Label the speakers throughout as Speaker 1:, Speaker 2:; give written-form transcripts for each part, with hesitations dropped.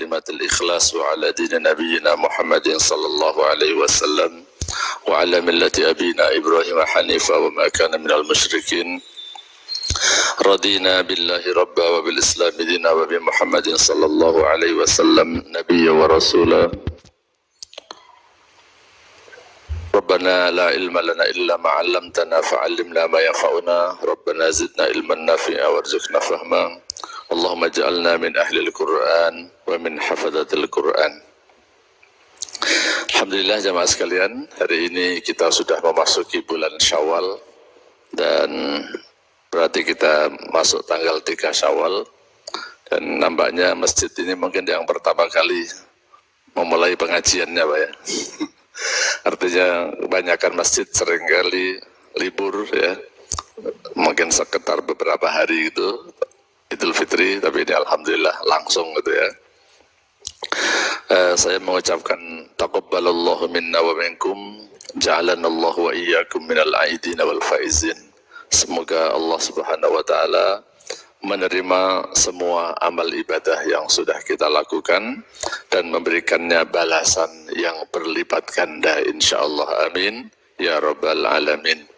Speaker 1: kalimatul ikhlas wa ala dini nabiyyina Muhammadin sallallahu alaihi wasallam wa ala millati abina Ibrahim hanifa wa ma kana minal musyrikin. Radina billahi rabba wa bil islam dina wa bi Muhammadin sallallahu alaihi wasallam nabiyya wa rasula. Rabbana la ilma lana illa ma 'allamtana fa'allimna ma yanfa'una. Rabbana zidna ilman nafi'a warzuqna fahma. Allahumma ja'alna min ahli al-Qur'an wa min hafadhatil Qur'an. Alhamdulillah jamaah sekalian, hari ini kita sudah memasuki bulan Syawal dan berarti kita masuk tanggal 3 Syawal, dan nampaknya masjid ini mungkin yang pertama kali memulai pengajiannya Pak ya. Artinya kebanyakan masjid seringkali libur ya, mungkin sekitar beberapa hari itu Idul Fitri, tapi ini alhamdulillah langsung gitu ya. Saya mengucapkan taqabbalallahu minna wa minkum, ja'alanallahu wa iyyakum minal aidin wal faizin. Semoga Allah Subhanahu wa taala menerima semua amal ibadah yang sudah kita lakukan dan memberikannya balasan yang berlipat ganda insyaallah, amin ya rabbal alamin.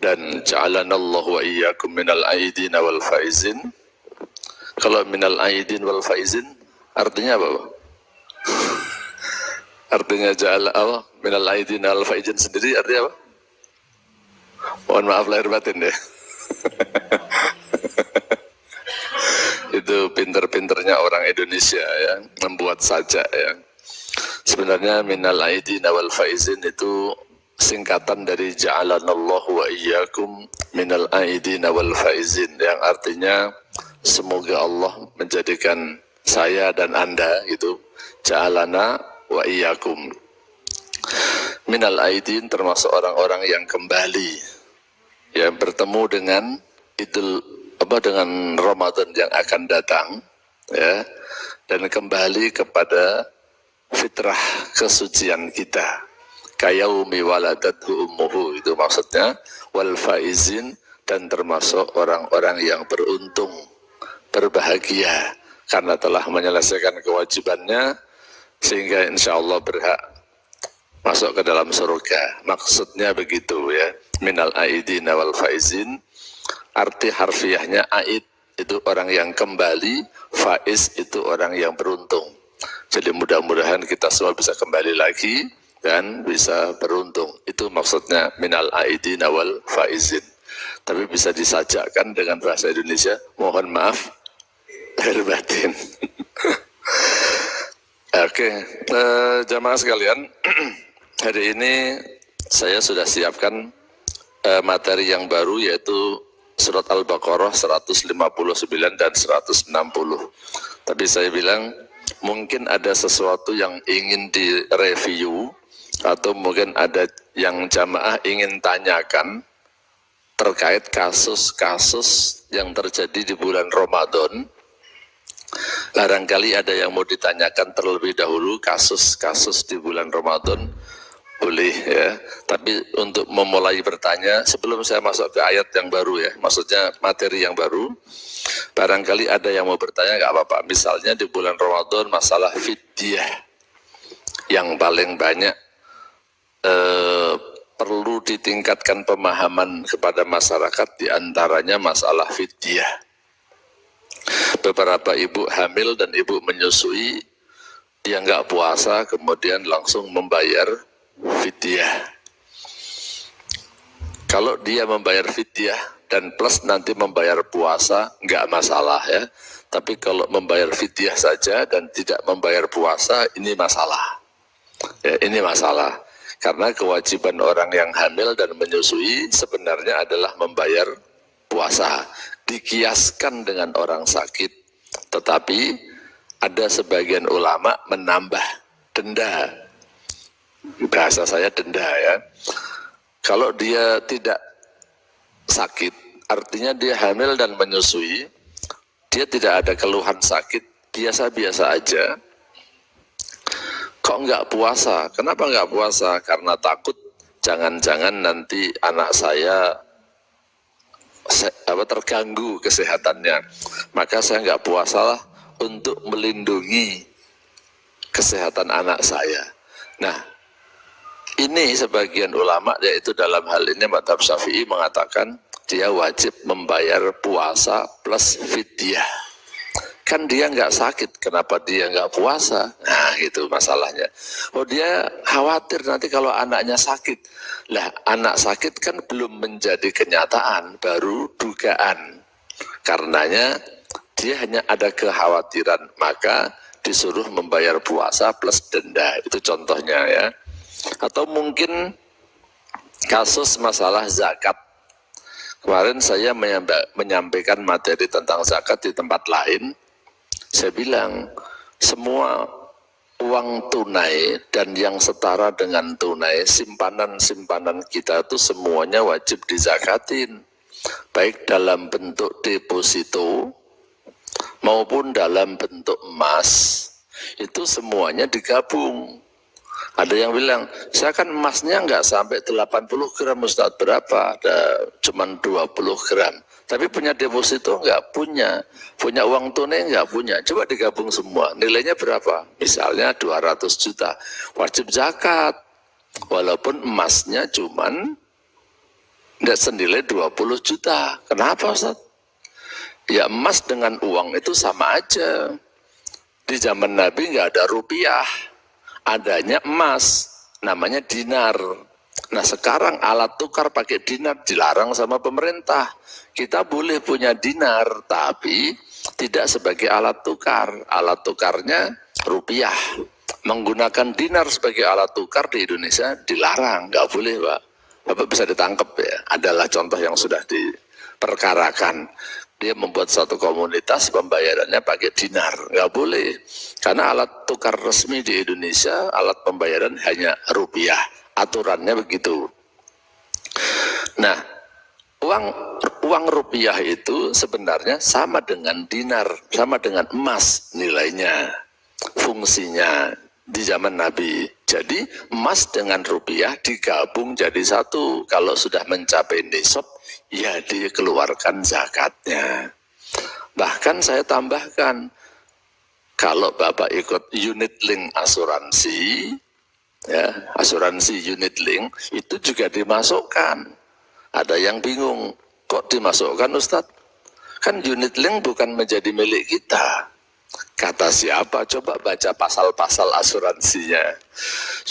Speaker 1: Dan ja'alanallahu wa iyyakum minal aidin wal faizin. Kalau minal aidin wal faizin artinya apa? Artinya ja'ala Allah minal aidin wal faizin sendiri artinya apa? Mohon maaf lahir batin deh. Itu pinter-pinternya orang Indonesia ya, membuat sajak ya. Sebenarnya minal aidin wal faizin itu singkatan dari ja'alanallahu wa iyyakum minal aidin wal faizin, yang artinya semoga Allah menjadikan saya dan Anda itu ja'alana wa iyyakum minal aidin, termasuk orang-orang yang kembali ya, bertemu dengan dengan Ramadan yang akan datang ya, dan kembali kepada fitrah kesucian kita, kayaumi waladathu ummuhu, itu maksudnya wal faizin, dan termasuk orang-orang yang beruntung, berbahagia karena telah menyelesaikan kewajibannya sehingga insya Allah berhak masuk ke dalam surga. Maksudnya begitu ya, minal aidin wal faizin. Arti harfiahnya aid itu orang yang kembali, faiz itu orang yang beruntung. Jadi mudah-mudahan kita semua bisa kembali lagi dan bisa beruntung. Itu maksudnya minal aidin wal faizin. Tapi bisa disajakkan dengan bahasa Indonesia, mohon maaf lahir batin. Oke, jamaah sekalian, hari ini saya sudah siapkan materi yang baru, yaitu surat Al-Baqarah 159 dan 160. Tapi saya bilang mungkin ada sesuatu yang ingin direview atau mungkin ada yang jamaah ingin tanyakan terkait kasus-kasus yang terjadi di bulan Ramadan. Barangkali ada yang mau ditanyakan terlebih dahulu kasus-kasus di bulan Ramadan, boleh ya. Tapi untuk memulai bertanya sebelum saya masuk ke ayat yang baru ya, maksudnya materi yang baru, barangkali ada yang mau bertanya, nggak apa-apa. Misalnya di bulan Ramadan masalah fidyah yang paling banyak perlu ditingkatkan pemahaman kepada masyarakat, diantaranya masalah fidyah. Beberapa ibu hamil dan ibu menyusui yang nggak puasa kemudian langsung membayar fidyah. Kalau dia membayar fidyah dan plus nanti membayar puasa nggak masalah ya. Tapi kalau membayar fidyah saja dan tidak membayar puasa, ini masalah. Ya, ini masalah. Karena kewajiban orang yang hamil dan menyusui sebenarnya adalah membayar puasa. Dikiaskan dengan orang sakit. Tetapi ada sebagian ulama menambah denda. Bahasa saya denda ya. Kalau dia tidak sakit, artinya dia hamil dan menyusui, dia tidak ada keluhan sakit, biasa-biasa aja. Kok enggak puasa? Kenapa enggak puasa? Karena takut jangan-jangan nanti anak saya terganggu kesehatannya. Maka saya enggak puasalah untuk melindungi kesehatan anak saya. Nah, ini sebagian ulama, yaitu dalam hal ini mazhab Syafi'i mengatakan dia wajib membayar puasa plus fidyah. Kan dia nggak sakit, kenapa dia nggak puasa? Nah, itu masalahnya. Oh, dia khawatir nanti kalau anaknya sakit. Lah, anak sakit kan belum menjadi kenyataan, baru dugaan. Karenanya dia hanya ada kekhawatiran, maka disuruh membayar puasa plus denda. Itu contohnya ya. Atau mungkin kasus masalah zakat. Kemarin saya menyampaikan materi tentang zakat di tempat lain. Saya bilang semua uang tunai dan yang setara dengan tunai, simpanan-simpanan kita itu semuanya wajib dizakatin. Baik dalam bentuk deposito maupun dalam bentuk emas. Itu semuanya digabung. Ada yang bilang, saya kan emasnya nggak sampai 80 gram Ustaz, berapa? Ada cuman 20 gram. Tapi punya deposito nggak punya. Punya uang tunai nggak punya. Coba digabung semua. Nilainya berapa? Misalnya 200 juta. Wajib zakat. Walaupun emasnya cuman nggak senilai 20 juta. Kenapa Ustaz? Ya emas dengan uang itu sama aja. Di zaman Nabi nggak ada rupiah. Adanya emas, namanya dinar. Nah sekarang alat tukar pakai dinar dilarang sama pemerintah. Kita boleh punya dinar, tapi tidak sebagai alat tukar. Alat tukarnya rupiah. Menggunakan dinar sebagai alat tukar di Indonesia dilarang, nggak boleh Pak. Bapak bisa ditangkap ya. Adalah contoh yang sudah diperkarakan. Dia membuat satu komunitas pembayarannya pakai dinar, nggak boleh. Karena alat tukar resmi di Indonesia, alat pembayaran hanya rupiah. Aturannya begitu. Nah, uang rupiah itu sebenarnya sama dengan dinar, sama dengan emas nilainya, fungsinya di zaman Nabi. Jadi emas dengan rupiah digabung jadi satu. Kalau sudah mencapai nisab, ya dikeluarkan zakatnya. Bahkan saya tambahkan, kalau Bapak ikut unit link asuransi, ya, asuransi unit link, itu juga dimasukkan. Ada yang bingung, kok dimasukkan Ustadz? Kan unit link bukan menjadi milik kita. Kata siapa? Coba baca pasal-pasal asuransinya.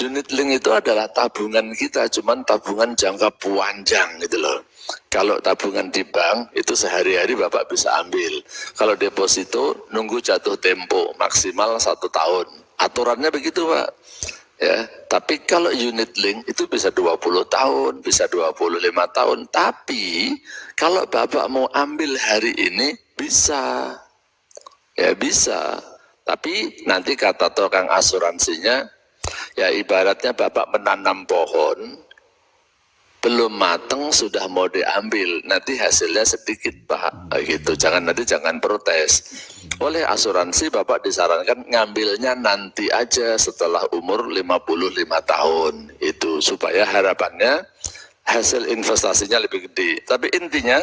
Speaker 1: Unit link itu adalah tabungan kita, cuman tabungan jangka panjang gitu loh. Kalau tabungan di bank itu sehari-hari Bapak bisa ambil. Kalau deposito nunggu jatuh tempo maksimal 1 tahun. Aturannya begitu Pak. Ya, tapi kalau unit link itu bisa 20 tahun, bisa 25 tahun. Tapi kalau Bapak mau ambil hari ini bisa. Ya bisa. Tapi nanti kata tukang asuransinya, ya ibaratnya Bapak menanam pohon, belum mateng sudah mau diambil, nanti hasilnya sedikit Pak, gitu. Jangan protes. Oleh asuransi Bapak disarankan ngambilnya nanti aja setelah umur 55 tahun, itu supaya harapannya hasil investasinya lebih gede. Tapi intinya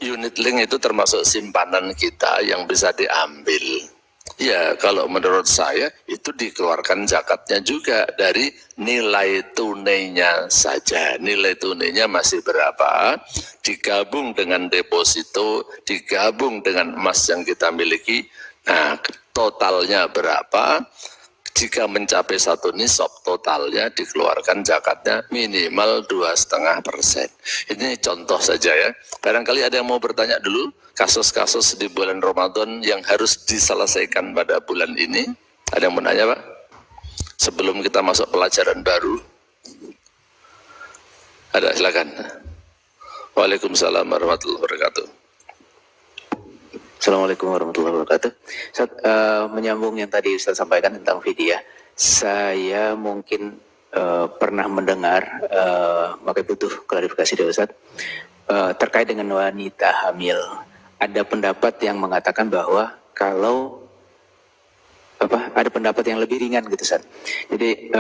Speaker 1: unit link itu termasuk simpanan kita yang bisa diambil. Ya, kalau menurut saya itu dikeluarkan zakatnya juga dari nilai tunainya saja. Nilai tunainya masih berapa? Digabung dengan deposito, digabung dengan emas yang kita miliki. Nah, totalnya berapa? Jika mencapai 1 nisab, totalnya dikeluarkan zakatnya minimal 2,5%. Ini contoh saja ya. Barangkali ada yang mau bertanya dulu, kasus-kasus di bulan Ramadan yang harus diselesaikan pada bulan ini. Ada yang mau nanya Pak? Sebelum kita masuk pelajaran baru. Ada, silakan. Waalaikumsalam warahmatullahi wabarakatuh.
Speaker 2: Assalamualaikum warahmatullahi wabarakatuh. Ustaz, menyambung yang tadi Ustaz sampaikan tentang fidyah, saya mungkin pernah mendengar, makanya butuh klarifikasi dari Ustaz, terkait dengan wanita hamil. Ada pendapat yang mengatakan bahwa kalau ada pendapat yang lebih ringan gitu Ustaz. Jadi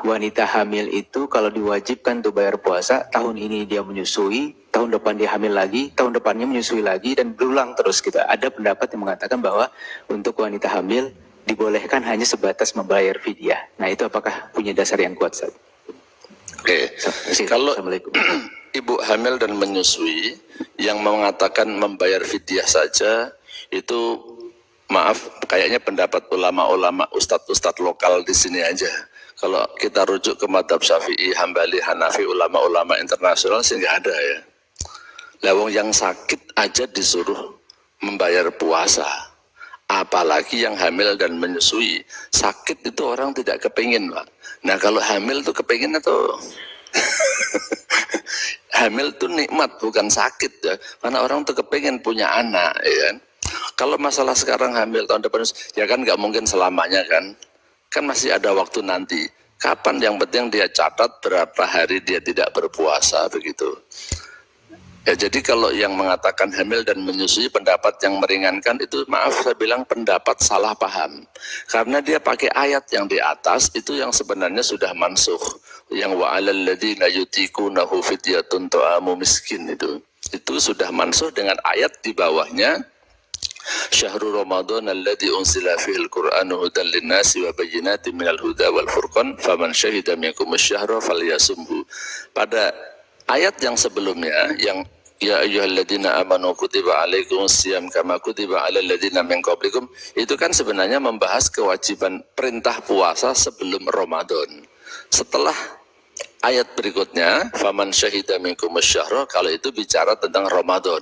Speaker 2: wanita hamil itu kalau diwajibkan untuk bayar puasa, tahun ini dia menyusui, tahun depan dia hamil lagi, tahun depannya menyusui lagi, dan berulang terus gitu. Ada pendapat yang mengatakan bahwa untuk wanita hamil dibolehkan hanya sebatas membayar fidyah. Nah itu apakah punya dasar yang kuat, Ustaz?
Speaker 1: Oke, kalau
Speaker 2: Assalamualaikum.
Speaker 1: ibu hamil dan menyusui yang mengatakan membayar fidyah saja itu, maaf, kayaknya pendapat ulama-ulama, ustadz-ustadz lokal di sini aja. Kalau kita rujuk ke madhab Syafi'i, Hambali, Hanafi, ulama-ulama internasional sih nggak ada ya. Lawang yang sakit aja disuruh membayar puasa, apalagi yang hamil dan menyusui. Sakit itu orang tidak kepingin, Pak. Nah kalau hamil tuh kepingin atau hamil tuh nikmat bukan sakit ya, karena orang tuh kepingin punya anak ya kan. Kalau masalah sekarang hamil tahun depan ya kan nggak mungkin selamanya kan masih ada waktu nanti. Kapan, yang penting dia catat berapa hari dia tidak berpuasa begitu. Ya, jadi kalau yang mengatakan hamil dan menyusui pendapat yang meringankan itu, maaf saya bilang pendapat salah paham. Karena dia pakai ayat yang di atas itu yang sebenarnya sudah mansukh. Yang wa'alal ladzina yutiqunahu fidyatun ta'amu miskin itu sudah mansukh dengan ayat di bawahnya. Syahrul Ramadan alladzi unzila fihil Qur'anu hudan linnasi wa bayyinatin minal huda wal furqan faman syahida minkum asy-syahra falyasumhu. Pada ayat yang sebelumnya yang ya ayyuhalladzina amanu kutiba alaikumus syiyam kama kutiba alal ladzina min qablikum, itu kan sebenarnya membahas kewajiban perintah puasa sebelum Ramadan. Setelah ayat berikutnya faman syahida minkum asy-syahra, kalau itu bicara tentang Ramadan.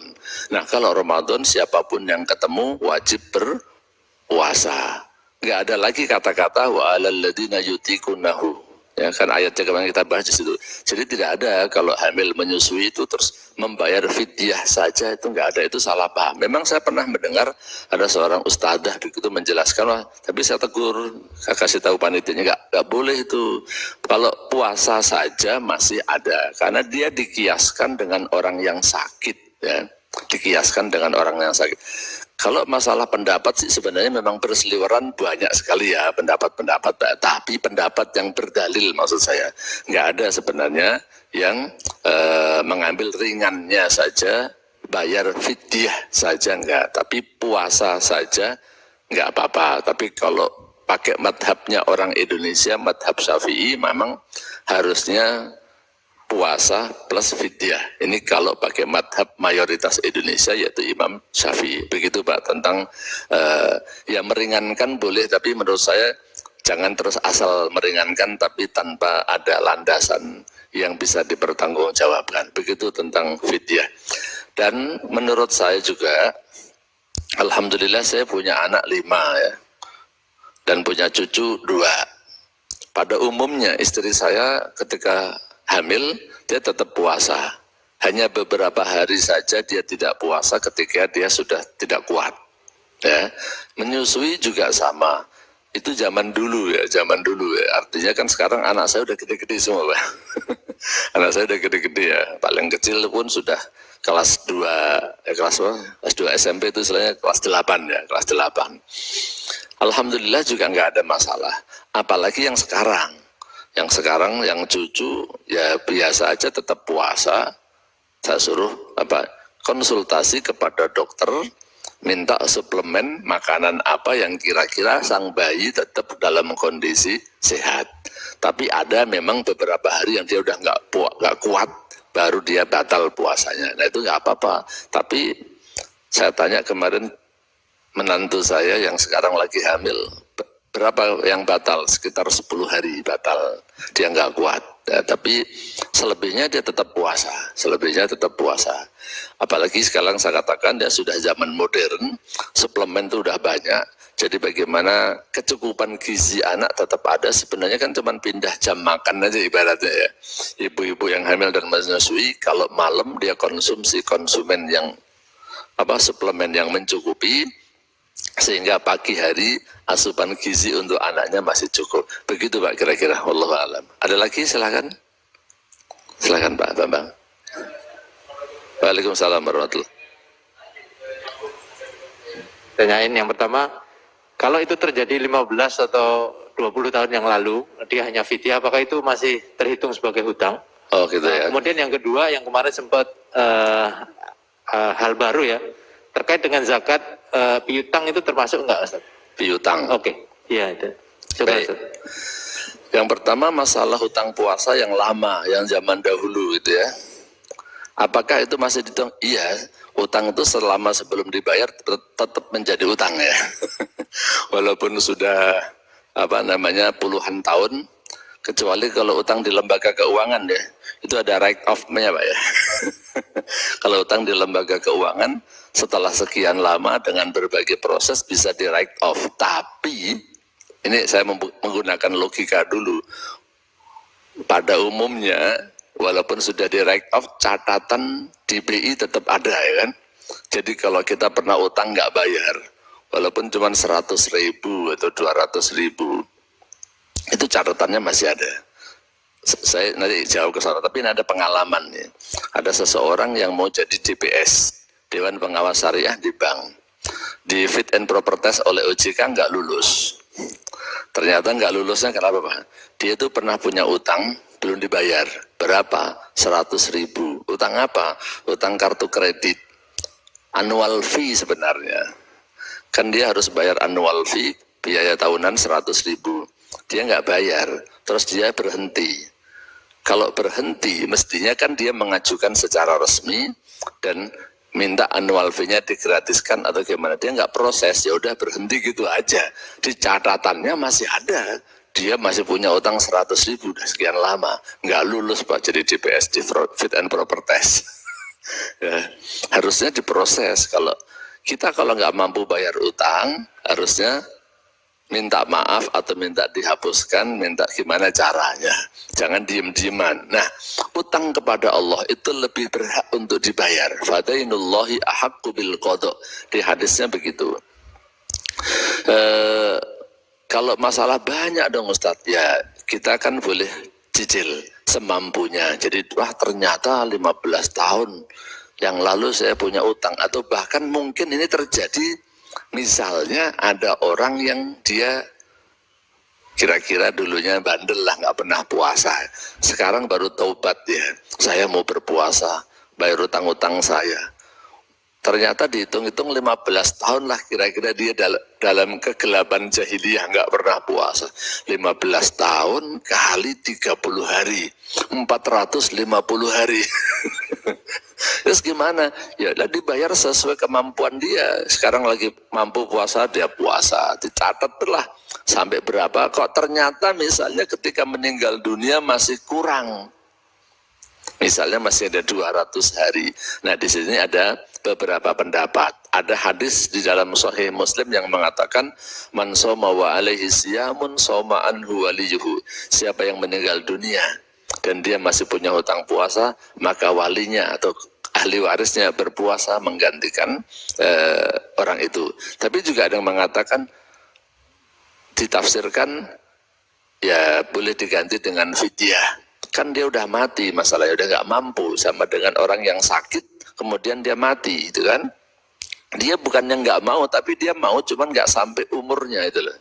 Speaker 1: Nah, kalau Ramadan siapapun yang ketemu wajib berpuasa. Enggak ada lagi kata-kata wa alal ladzina yutiqunahu. Ya kan ayatnya kemarin kita bahas di situ. Jadi tidak ada kalau hamil menyusui itu terus membayar fidyah saja, itu enggak ada, itu salah paham. Memang saya pernah mendengar ada seorang ustadzah begitu menjelaskan, wah, tapi saya tegur, saya kasih tahu panitianya enggak boleh itu. Kalau puasa saja masih ada, karena dia dikiaskan dengan orang yang sakit, ya. Dikiaskan dengan orang yang sakit. Kalau masalah pendapat sih sebenarnya memang berseliweran banyak sekali ya pendapat-pendapat, tapi pendapat yang berdalil maksud saya. Nggak ada sebenarnya yang mengambil ringannya saja, bayar fidyah saja enggak, tapi puasa saja enggak apa-apa. Tapi kalau pakai madhabnya orang Indonesia, madhab Syafi'i, memang harusnya puasa plus fidyah. Ini kalau pakai madhab mayoritas Indonesia yaitu Imam Syafi'i. Begitu Pak, tentang ya meringankan boleh, tapi menurut saya jangan terus asal meringankan tapi tanpa ada landasan yang bisa dipertanggungjawabkan. Begitu tentang fidyah. Dan menurut saya juga, alhamdulillah saya punya anak 5 ya, dan punya cucu 2. Pada umumnya istri saya ketika hamil dia tetap puasa, hanya beberapa hari saja dia tidak puasa ketika dia sudah tidak kuat ya. Menyusui juga sama, itu zaman dulu ya, artinya kan sekarang anak saya udah gede-gede semua Pak. Anak saya udah gede-gede ya, paling kecil pun sudah kelas 2 kelas 2 SMP itu istilahnya kelas 8 ya, kelas 8. Alhamdulillah juga nggak ada masalah, apalagi yang sekarang yang cucu ya biasa aja tetap puasa. Saya suruh konsultasi kepada dokter, minta suplemen makanan apa yang kira-kira sang bayi tetap dalam kondisi sehat. Tapi ada memang beberapa hari yang dia udah nggak kuat, baru dia batal puasanya. Nah itu nggak apa-apa. Tapi saya tanya kemarin menantu saya yang sekarang lagi hamil, berapa yang batal? Sekitar 10 hari batal, dia nggak kuat ya, tapi selebihnya dia tetap puasa, apalagi sekarang saya katakan ya sudah zaman modern, suplemen itu udah banyak, jadi bagaimana kecukupan gizi anak tetap ada. Sebenarnya kan cuma pindah jam makan aja ibaratnya ya. Ibu-ibu yang hamil dan menyusui kalau malam dia konsumen yang suplemen yang mencukupi, sehingga pagi hari asupan gizi untuk anaknya masih cukup. Begitu Pak kira-kira, wallahu a'lam. Ada lagi, silakan Pak Bambang. Waalaikumsalam warahmatullahi.
Speaker 3: Tanyain yang pertama, kalau itu terjadi 15 atau 20 tahun yang lalu, dia hanya fidyah, apakah itu masih terhitung sebagai hutang?
Speaker 1: Oh gitu ya.
Speaker 3: Kemudian yang kedua, yang kemarin sempat hal baru ya, terkait dengan zakat piutang itu termasuk enggak Ustaz?
Speaker 1: Piutang.
Speaker 3: Oke. Iya itu. Coba
Speaker 1: Baik.
Speaker 3: Ustaz.
Speaker 1: Yang pertama masalah hutang puasa yang lama, yang zaman dahulu gitu ya. Apakah itu masih dihitung? Iya, utang itu selama sebelum dibayar tetap menjadi utang ya. Walaupun sudah puluhan tahun, kecuali kalau utang di lembaga keuangan ya, itu ada write off-nya Pak ya. Kalau utang di lembaga keuangan setelah sekian lama dengan berbagai proses bisa di write off. Tapi ini saya menggunakan logika dulu. Pada umumnya walaupun sudah di write off, catatan di BI tetap ada ya kan. Jadi kalau kita pernah utang nggak bayar, walaupun cuma 100.000 atau 200.000, itu catatannya masih ada. Saya nanti jauh ke sana, tapi ini ada pengalaman nih. Ada seseorang yang mau jadi DPS, Dewan Pengawas Syariah di bank. Di fit and proper test oleh OJK nggak lulus. Ternyata nggak lulusnya kenapa Pak? Dia itu pernah punya utang belum dibayar. Berapa? 100.000. Utang apa? Utang kartu kredit. Annual fee sebenarnya. Kan dia harus bayar annual fee, biaya tahunan 100.000. Dia nggak bayar, terus dia berhenti. Kalau berhenti, mestinya kan dia mengajukan secara resmi dan minta annual fee-nya digratiskan atau gimana. Dia nggak proses, ya udah berhenti gitu aja. Di catatannya masih ada. Dia masih punya utang 100.000 udah sekian lama. Nggak lulus Pak jadi DPS di fit and proper test. Ya, harusnya diproses. Kalau kita nggak mampu bayar utang, harusnya minta maaf atau minta dihapuskan, minta gimana caranya. Jangan diem-dieman. Nah, utang kepada Allah itu lebih berhak untuk dibayar. Fadainullahi ahaqqu bil qada. Di hadisnya begitu. Kalau masalah banyak dong Ustadz, ya kita kan boleh cicil semampunya. Jadi wah ternyata 15 tahun yang lalu saya punya utang, atau bahkan mungkin ini terjadi misalnya ada orang yang dia kira-kira dulunya bandel lah, nggak pernah puasa, sekarang baru taubat ya, saya mau berpuasa, bayar utang-utang saya. Ternyata dihitung-hitung 15 tahun lah kira-kira dia dalam kegelapan jahiliyah nggak pernah puasa. 15 tahun kali 30 hari, 450 hari. Terus gimana? Ya dibayar sesuai kemampuan dia. Sekarang lagi mampu puasa, dia puasa. Dicatat lah sampai berapa. Kok ternyata misalnya ketika meninggal dunia masih kurang. Misalnya masih ada 200 hari. Nah di sini ada beberapa pendapat. Ada hadis di dalam Sahih Muslim yang mengatakan man soma wa alaihi siyamun soma anhu waliyuhu. Siapa yang meninggal dunia dan dia masih punya hutang puasa, maka walinya atau ahli warisnya berpuasa menggantikan orang itu. Tapi juga ada yang mengatakan, ditafsirkan ya boleh diganti dengan fidyah. Kan dia udah mati, masalahnya udah nggak mampu, sama dengan orang yang sakit kemudian dia mati, itu kan. Dia bukannya nggak mau, tapi dia mau cuman nggak sampai umurnya itu loh.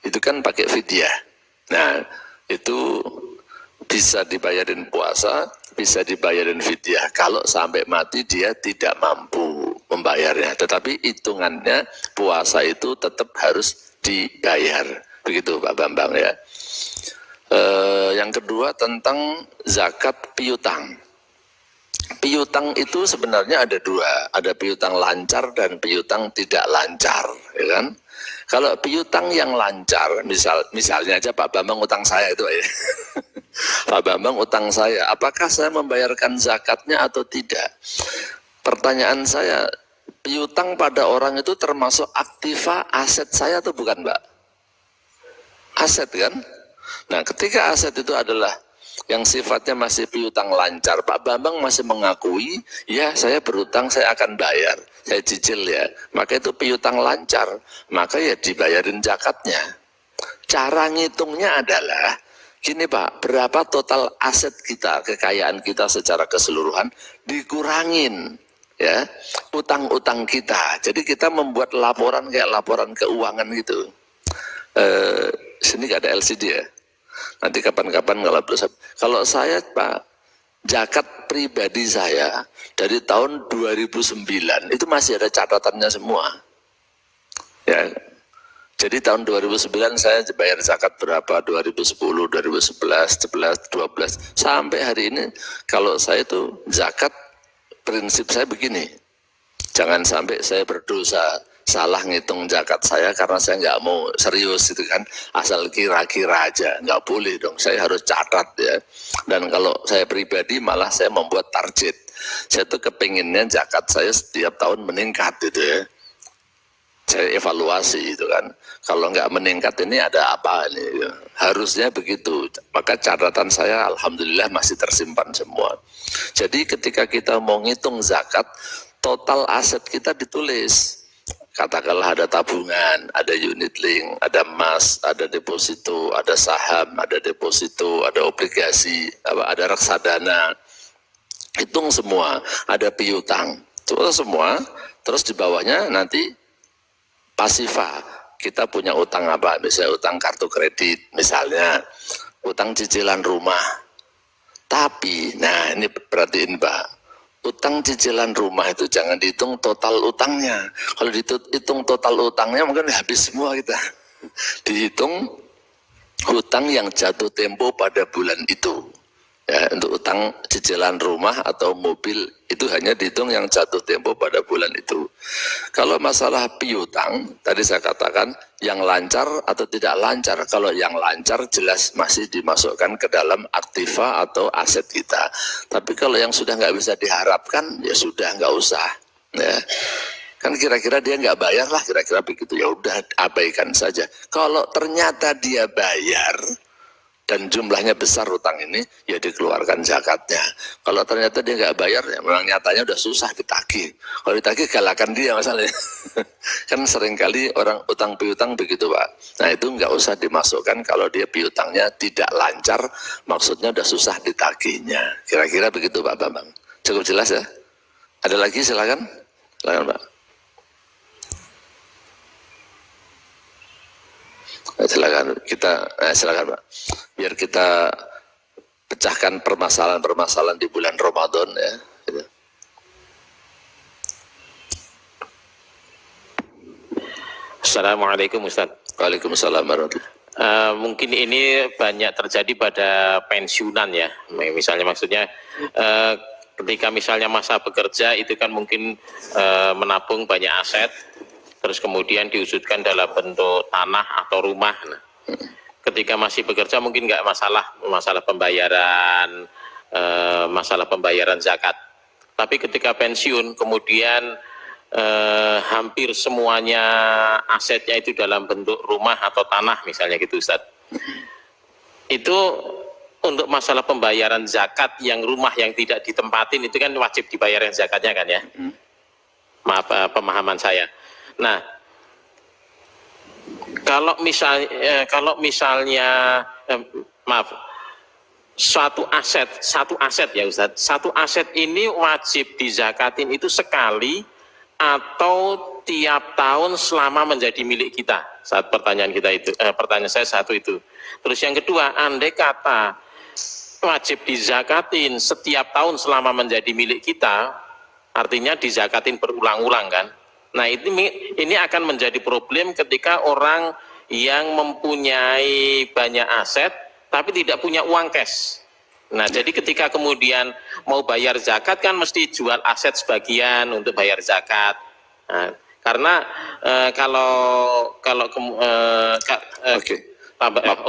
Speaker 1: Itu kan pakai fidyah. Nah itu bisa dibayarin puasa, bisa dibayarin fidyah. Kalau sampai mati dia tidak mampu membayarnya, tetapi hitungannya puasa itu tetap harus dibayar. Begitu Pak Bambang ya. Yang kedua tentang zakat piutang. Piutang itu sebenarnya ada dua, ada piutang lancar dan piutang tidak lancar, ya kan? Kalau piutang yang lancar, misalnya aja Pak Bambang utang saya itu ya. Pak Bambang utang saya, apakah saya membayarkan zakatnya atau tidak? Pertanyaan saya, piutang pada orang itu termasuk aktiva aset saya atau bukan Mbak? Aset kan? Nah ketika aset itu adalah yang sifatnya masih piutang lancar, Pak Bambang masih mengakui, ya saya berutang saya akan bayar, saya cicil ya, maka itu piutang lancar, maka ya dibayarin zakatnya. Cara ngitungnya adalah gini Pak, berapa total aset kita, kekayaan kita secara keseluruhan, dikurangin ya utang-utang kita. Jadi kita membuat laporan kayak laporan keuangan gitu. Sini gak ada LCD ya. Nanti kapan-kapan kalau saya Pak, zakat pribadi saya dari tahun 2009 itu masih ada catatannya semua. Ya. Jadi tahun 2009 saya bayar zakat berapa, 2010, 2011, 11, 12, sampai hari ini kalau saya itu zakat, prinsip saya begini, jangan sampai saya berdosa, salah ngitung zakat saya karena saya nggak mau serius itu kan, asal kira-kira aja, nggak boleh dong, saya harus catat ya. Dan kalau saya pribadi malah saya membuat target, saya tuh kepinginnya zakat saya setiap tahun meningkat gitu ya. Saya evaluasi itu kan, kalau nggak meningkat ini ada apa ini, harusnya begitu. Maka catatan saya alhamdulillah masih tersimpan semua. Jadi ketika kita mau ngitung zakat, total aset kita ditulis, katakanlah ada tabungan, ada unit link, ada emas, ada deposito, ada saham, ada deposito, ada obligasi, ada reksadana, hitung semua, ada piutang, terus semua, terus di bawahnya nanti pasifa, kita punya utang apa, misalnya utang kartu kredit, misalnya utang cicilan rumah. Tapi, nah ini perhatiin Pak, utang cicilan rumah itu jangan dihitung total utangnya. Kalau dihitung total utangnya mungkin habis semua kita. Dihitung hutang yang jatuh tempo pada bulan itu. Ya, untuk utang cicilan rumah atau mobil itu hanya dihitung yang jatuh tempo pada bulan itu. Kalau masalah piutang, tadi saya katakan yang lancar atau tidak lancar. Kalau yang lancar jelas masih dimasukkan ke dalam aktiva atau aset kita. Tapi kalau yang sudah nggak bisa diharapkan, ya sudah nggak usah. Ya. Kan kira-kira dia nggak bayar lah, kira-kira begitu. Ya udah abaikan saja. Kalau ternyata dia bayar, dan jumlahnya besar utang ini, ya dikeluarkan zakatnya. Kalau ternyata dia nggak bayar, ya memang nyatanya udah susah ditagih. Kalau ditagih galakan dia masalahnya. Kan seringkali orang utang piutang begitu Pak. Nah itu nggak usah dimasukkan kalau dia piutangnya tidak lancar, maksudnya udah susah ditagihnya. Kira-kira begitu Pak Bambang. Cukup jelas ya? Ada lagi silakan. Silakan Pak. Silakan silakan Pak, biar kita pecahkan permasalahan-permasalahan di bulan Ramadan ya. Gitu.
Speaker 4: Assalamualaikum Ustaz.
Speaker 1: Waalaikumsalam warahmatullahi.
Speaker 4: Mungkin ini banyak terjadi pada pensiunan ya, misalnya maksudnya ketika misalnya masa bekerja itu kan mungkin menabung banyak aset, terus kemudian diwujudkan dalam bentuk tanah atau rumah. Nah, ketika masih bekerja mungkin nggak masalah pembayaran zakat. Tapi ketika pensiun kemudian hampir semuanya asetnya itu dalam bentuk rumah atau tanah misalnya gitu Ustaz. Itu untuk masalah pembayaran zakat yang rumah yang tidak ditempatin itu kan wajib dibayarin zakatnya kan ya. Maaf pemahaman saya. Nah, kalau misalnya satu aset ya Ustaz, satu aset ini wajib dizakatin itu sekali atau tiap tahun selama menjadi milik kita. Saat pertanyaan saya satu itu. Terus yang kedua, andai kata wajib dizakatin setiap tahun selama menjadi milik kita, artinya dizakatin berulang-ulang kan. Nah ini akan menjadi problem ketika orang yang mempunyai banyak aset tapi tidak punya uang cash. Nah jadi ketika kemudian mau bayar zakat kan mesti jual aset sebagian untuk bayar zakat. Nah, karena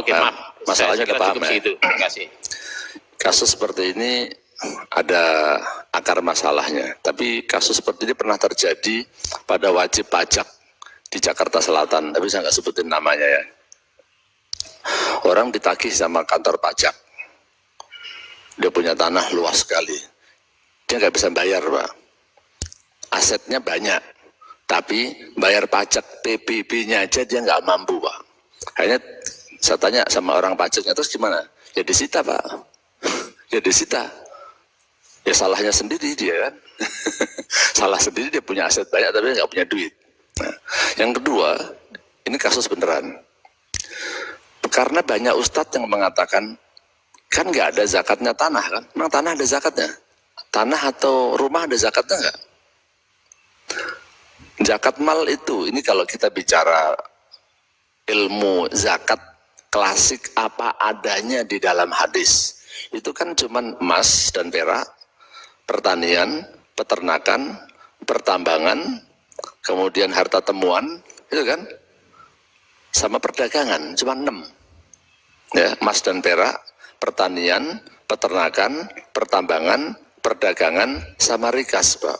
Speaker 4: maaf,
Speaker 1: masalahnya
Speaker 4: saya
Speaker 1: paham
Speaker 4: cukup
Speaker 1: ya.
Speaker 4: segitu. Terima kasih.
Speaker 1: Kasus seperti ini ada akar masalahnya, tapi kasus seperti ini pernah terjadi pada wajib pajak di Jakarta Selatan, tapi saya nggak sebutin namanya ya. Orang ditagih sama kantor pajak, dia punya tanah luas sekali, dia nggak bisa bayar Pak, asetnya banyak, tapi bayar pajak PBB-nya aja dia nggak mampu Pak. Akhirnya saya tanya sama orang pajaknya, terus gimana? Ya disita Pak, ya disita. Ya salahnya sendiri dia kan. Salah sendiri, dia punya aset banyak tapi nggak punya duit. Nah, yang kedua, ini kasus beneran. Karena banyak ustadz yang mengatakan, kan nggak ada zakatnya tanah kan? Memang tanah ada zakatnya? Tanah atau rumah ada zakatnya nggak? Zakat mal itu, ini kalau kita bicara ilmu zakat klasik apa adanya di dalam hadis. Itu kan cuman emas dan perak, pertanian, peternakan, pertambangan, kemudian harta temuan, itu kan, sama perdagangan, cuma 6. Ya, emas dan perak, pertanian, peternakan, pertambangan, perdagangan, sama rikas, Pak.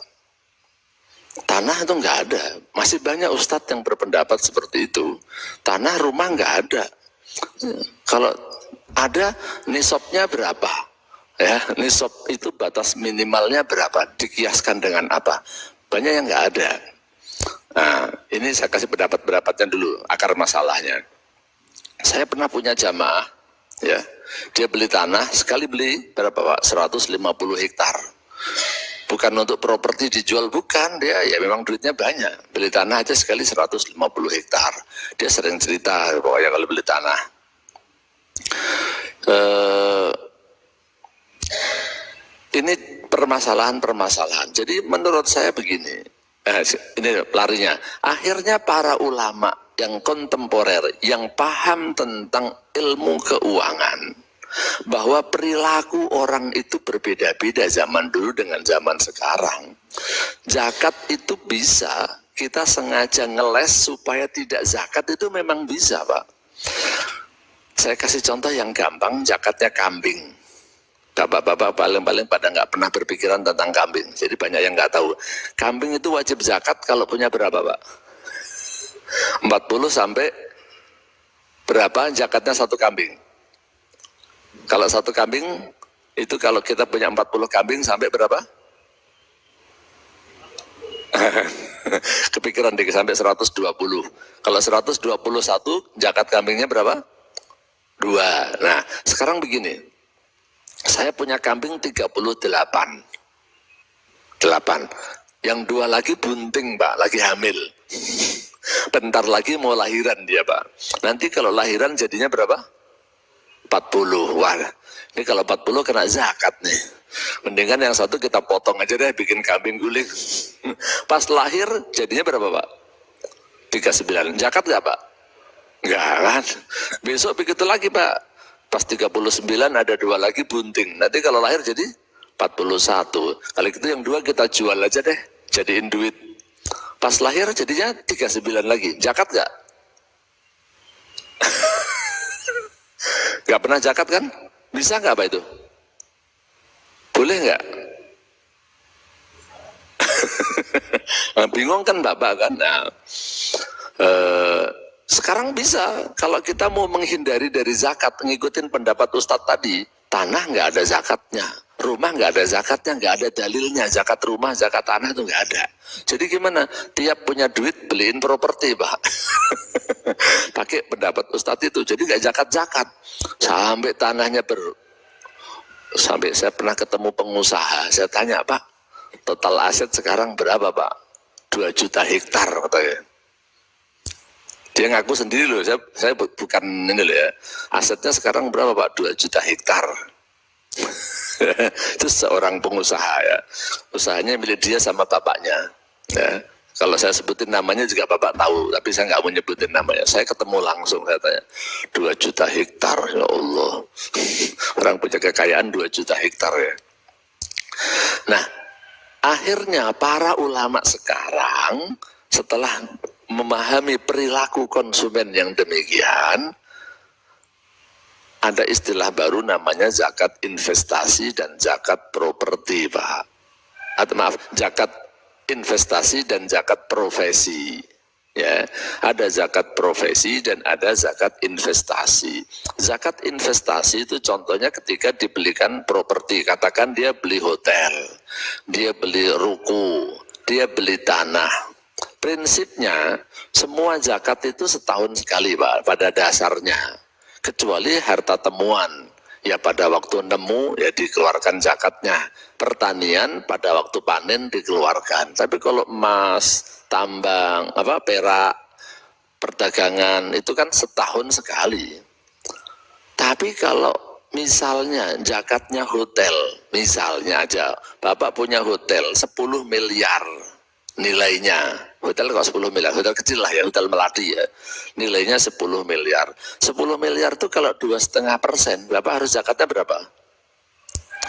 Speaker 1: Tanah itu nggak ada. Masih banyak ustadz yang berpendapat seperti itu. Tanah, rumah nggak ada. Kalau ada, nisabnya berapa? Ya, nisab itu batas minimalnya berapa? Dikiaskan dengan apa? Banyak yang nggak ada. Nah, ini saya kasih pendapat-pendapatnya dulu, akar masalahnya. Saya pernah punya jamaah, ya, dia beli tanah, sekali beli berapa Pak? 150 hektar. Bukan untuk properti dijual, bukan, dia ya memang duitnya banyak. Beli tanah aja sekali 150 hektar. Dia sering cerita pokoknya kalau beli tanah. Ini permasalahan-permasalahan. Jadi menurut saya begini, ini larinya. Akhirnya para ulama yang kontemporer, yang paham tentang ilmu keuangan, bahwa perilaku orang itu berbeda-beda zaman dulu dengan zaman sekarang. Zakat itu bisa, kita sengaja ngeles supaya tidak zakat itu memang bisa, Pak. Saya kasih contoh yang gampang, zakatnya kambing. Bapak-bapak paling-paling pada nggak pernah berpikiran tentang kambing, jadi banyak yang nggak tahu. Kambing itu wajib zakat kalau punya berapa, Pak? 40 sampai berapa zakatnya satu kambing? Kalau satu kambing, itu kalau kita punya 40 kambing sampai berapa? Kepikiran dikit, sampai 120. Kalau 121, zakat kambingnya berapa? 2. Nah, sekarang begini. Saya punya kambing 38. 8. Yang 2 lagi bunting, Pak, lagi hamil. Bentar lagi mau lahiran dia, Pak. Nanti kalau lahiran jadinya berapa? 40. Wah, ini kalau 40 kena zakat nih. Mendingan yang satu kita potong aja deh, bikin kambing guling. Pas lahir jadinya berapa, Pak? 39. Zakat nggak, Pak? Nggak kan? Besok begitu lagi, Pak. Pas 39 ada 2 lagi bunting. Nanti kalau lahir jadi 41. Kalau gitu yang 2 kita jual aja deh, jadiin duit. Pas lahir jadinya 39 lagi. Zakat nggak? Gak pernah zakat kan? Bisa nggak Pak itu? Boleh nggak? Bingung kan Bapak kan? Nah, sekarang bisa. Kalau kita mau menghindari dari zakat, ngikutin pendapat Ustadz tadi, tanah nggak ada zakatnya, rumah nggak ada zakatnya, nggak ada dalilnya. Zakat rumah, zakat tanah itu nggak ada. Jadi gimana? Tiap punya duit beliin properti, Pak. Pakai pendapat Ustadz itu. Jadi nggak zakat-zakat. Sampai tanahnya sampai saya pernah ketemu pengusaha. Saya tanya, Pak, total aset sekarang berapa, Pak? 2 juta hektar katanya. Dia ngaku sendiri loh. Saya bukan ini loh ya. Asetnya sekarang berapa, Pak? 2 juta hektar. Itu seorang pengusaha ya. Usahanya milik dia sama bapaknya. Ya. Kalau saya sebutin namanya juga Bapak tahu, tapi saya nggak mau nyebutin namanya. Saya ketemu langsung, saya tanya, 2 juta hektar, ya Allah. Orang punya kekayaan 2 juta hektar ya. Nah, akhirnya para ulama sekarang setelah memahami perilaku konsumen yang demikian, ada istilah baru namanya zakat investasi dan zakat properti, Pak. Atau maaf, zakat investasi dan zakat profesi. Ya, ada zakat profesi dan ada zakat investasi. Zakat investasi itu contohnya ketika dibelikan properti, katakan dia beli hotel, dia beli ruko, dia beli tanah. Prinsipnya semua zakat itu setahun sekali, Pak, pada dasarnya. Kecuali harta temuan, ya pada waktu nemu ya dikeluarkan zakatnya. Pertanian pada waktu panen dikeluarkan. Tapi kalau emas, tambang, perak, perdagangan itu kan setahun sekali. Tapi kalau misalnya zakatnya hotel, misalnya aja Bapak punya hotel 10 miliar nilainya, Hotel kok 10 miliar, hotel kecil lah ya, hotel Melati ya. Nilainya 10 miliar. 10 miliar itu kalau 2,5%, berapa harus zakatnya berapa?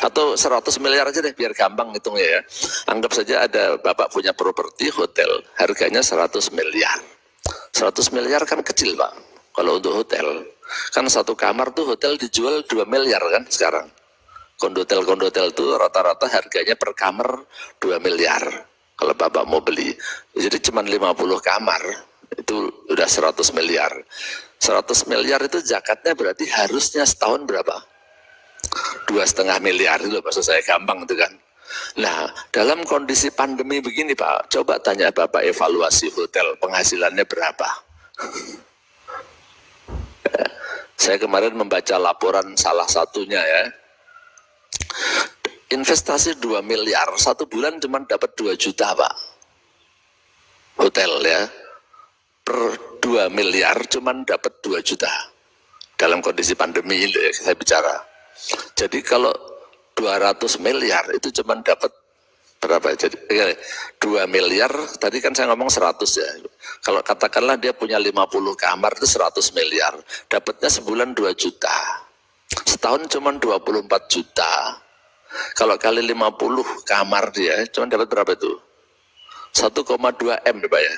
Speaker 1: Atau 100 miliar aja deh, biar gampang hitungnya ya. Anggap saja ada Bapak punya properti hotel, harganya 100 miliar. 100 miliar kan kecil Pak, kalau untuk hotel. Kan satu kamar tuh hotel dijual 2 miliar kan sekarang. Kondotel tuh rata-rata harganya per kamar 2 miliar. Kalau Bapak mau beli. Jadi cuma 50 kamar, itu udah 100 miliar. 100 miliar itu zakatnya berarti harusnya setahun berapa? 2,5 miliar itu maksud saya, gampang itu kan. Nah, dalam kondisi pandemi begini Pak, coba tanya Bapak evaluasi hotel, penghasilannya berapa? Saya kemarin membaca laporan salah satunya ya, investasi 2 miliar, 1 bulan cuma dapat 2 juta Pak. Hotel ya, per 2 miliar cuma dapat 2 juta. Dalam kondisi pandemi ini saya bicara. Jadi kalau 200 miliar itu cuma dapat berapa? Jadi 2 miliar, tadi kan saya ngomong 100 ya. Kalau katakanlah dia punya 50 kamar itu 100 miliar, dapatnya sebulan 2 juta. Setahun cuma 24 juta. Kalau kali 50 kamar dia cuma dapat berapa itu? 1,2 M Pak ya.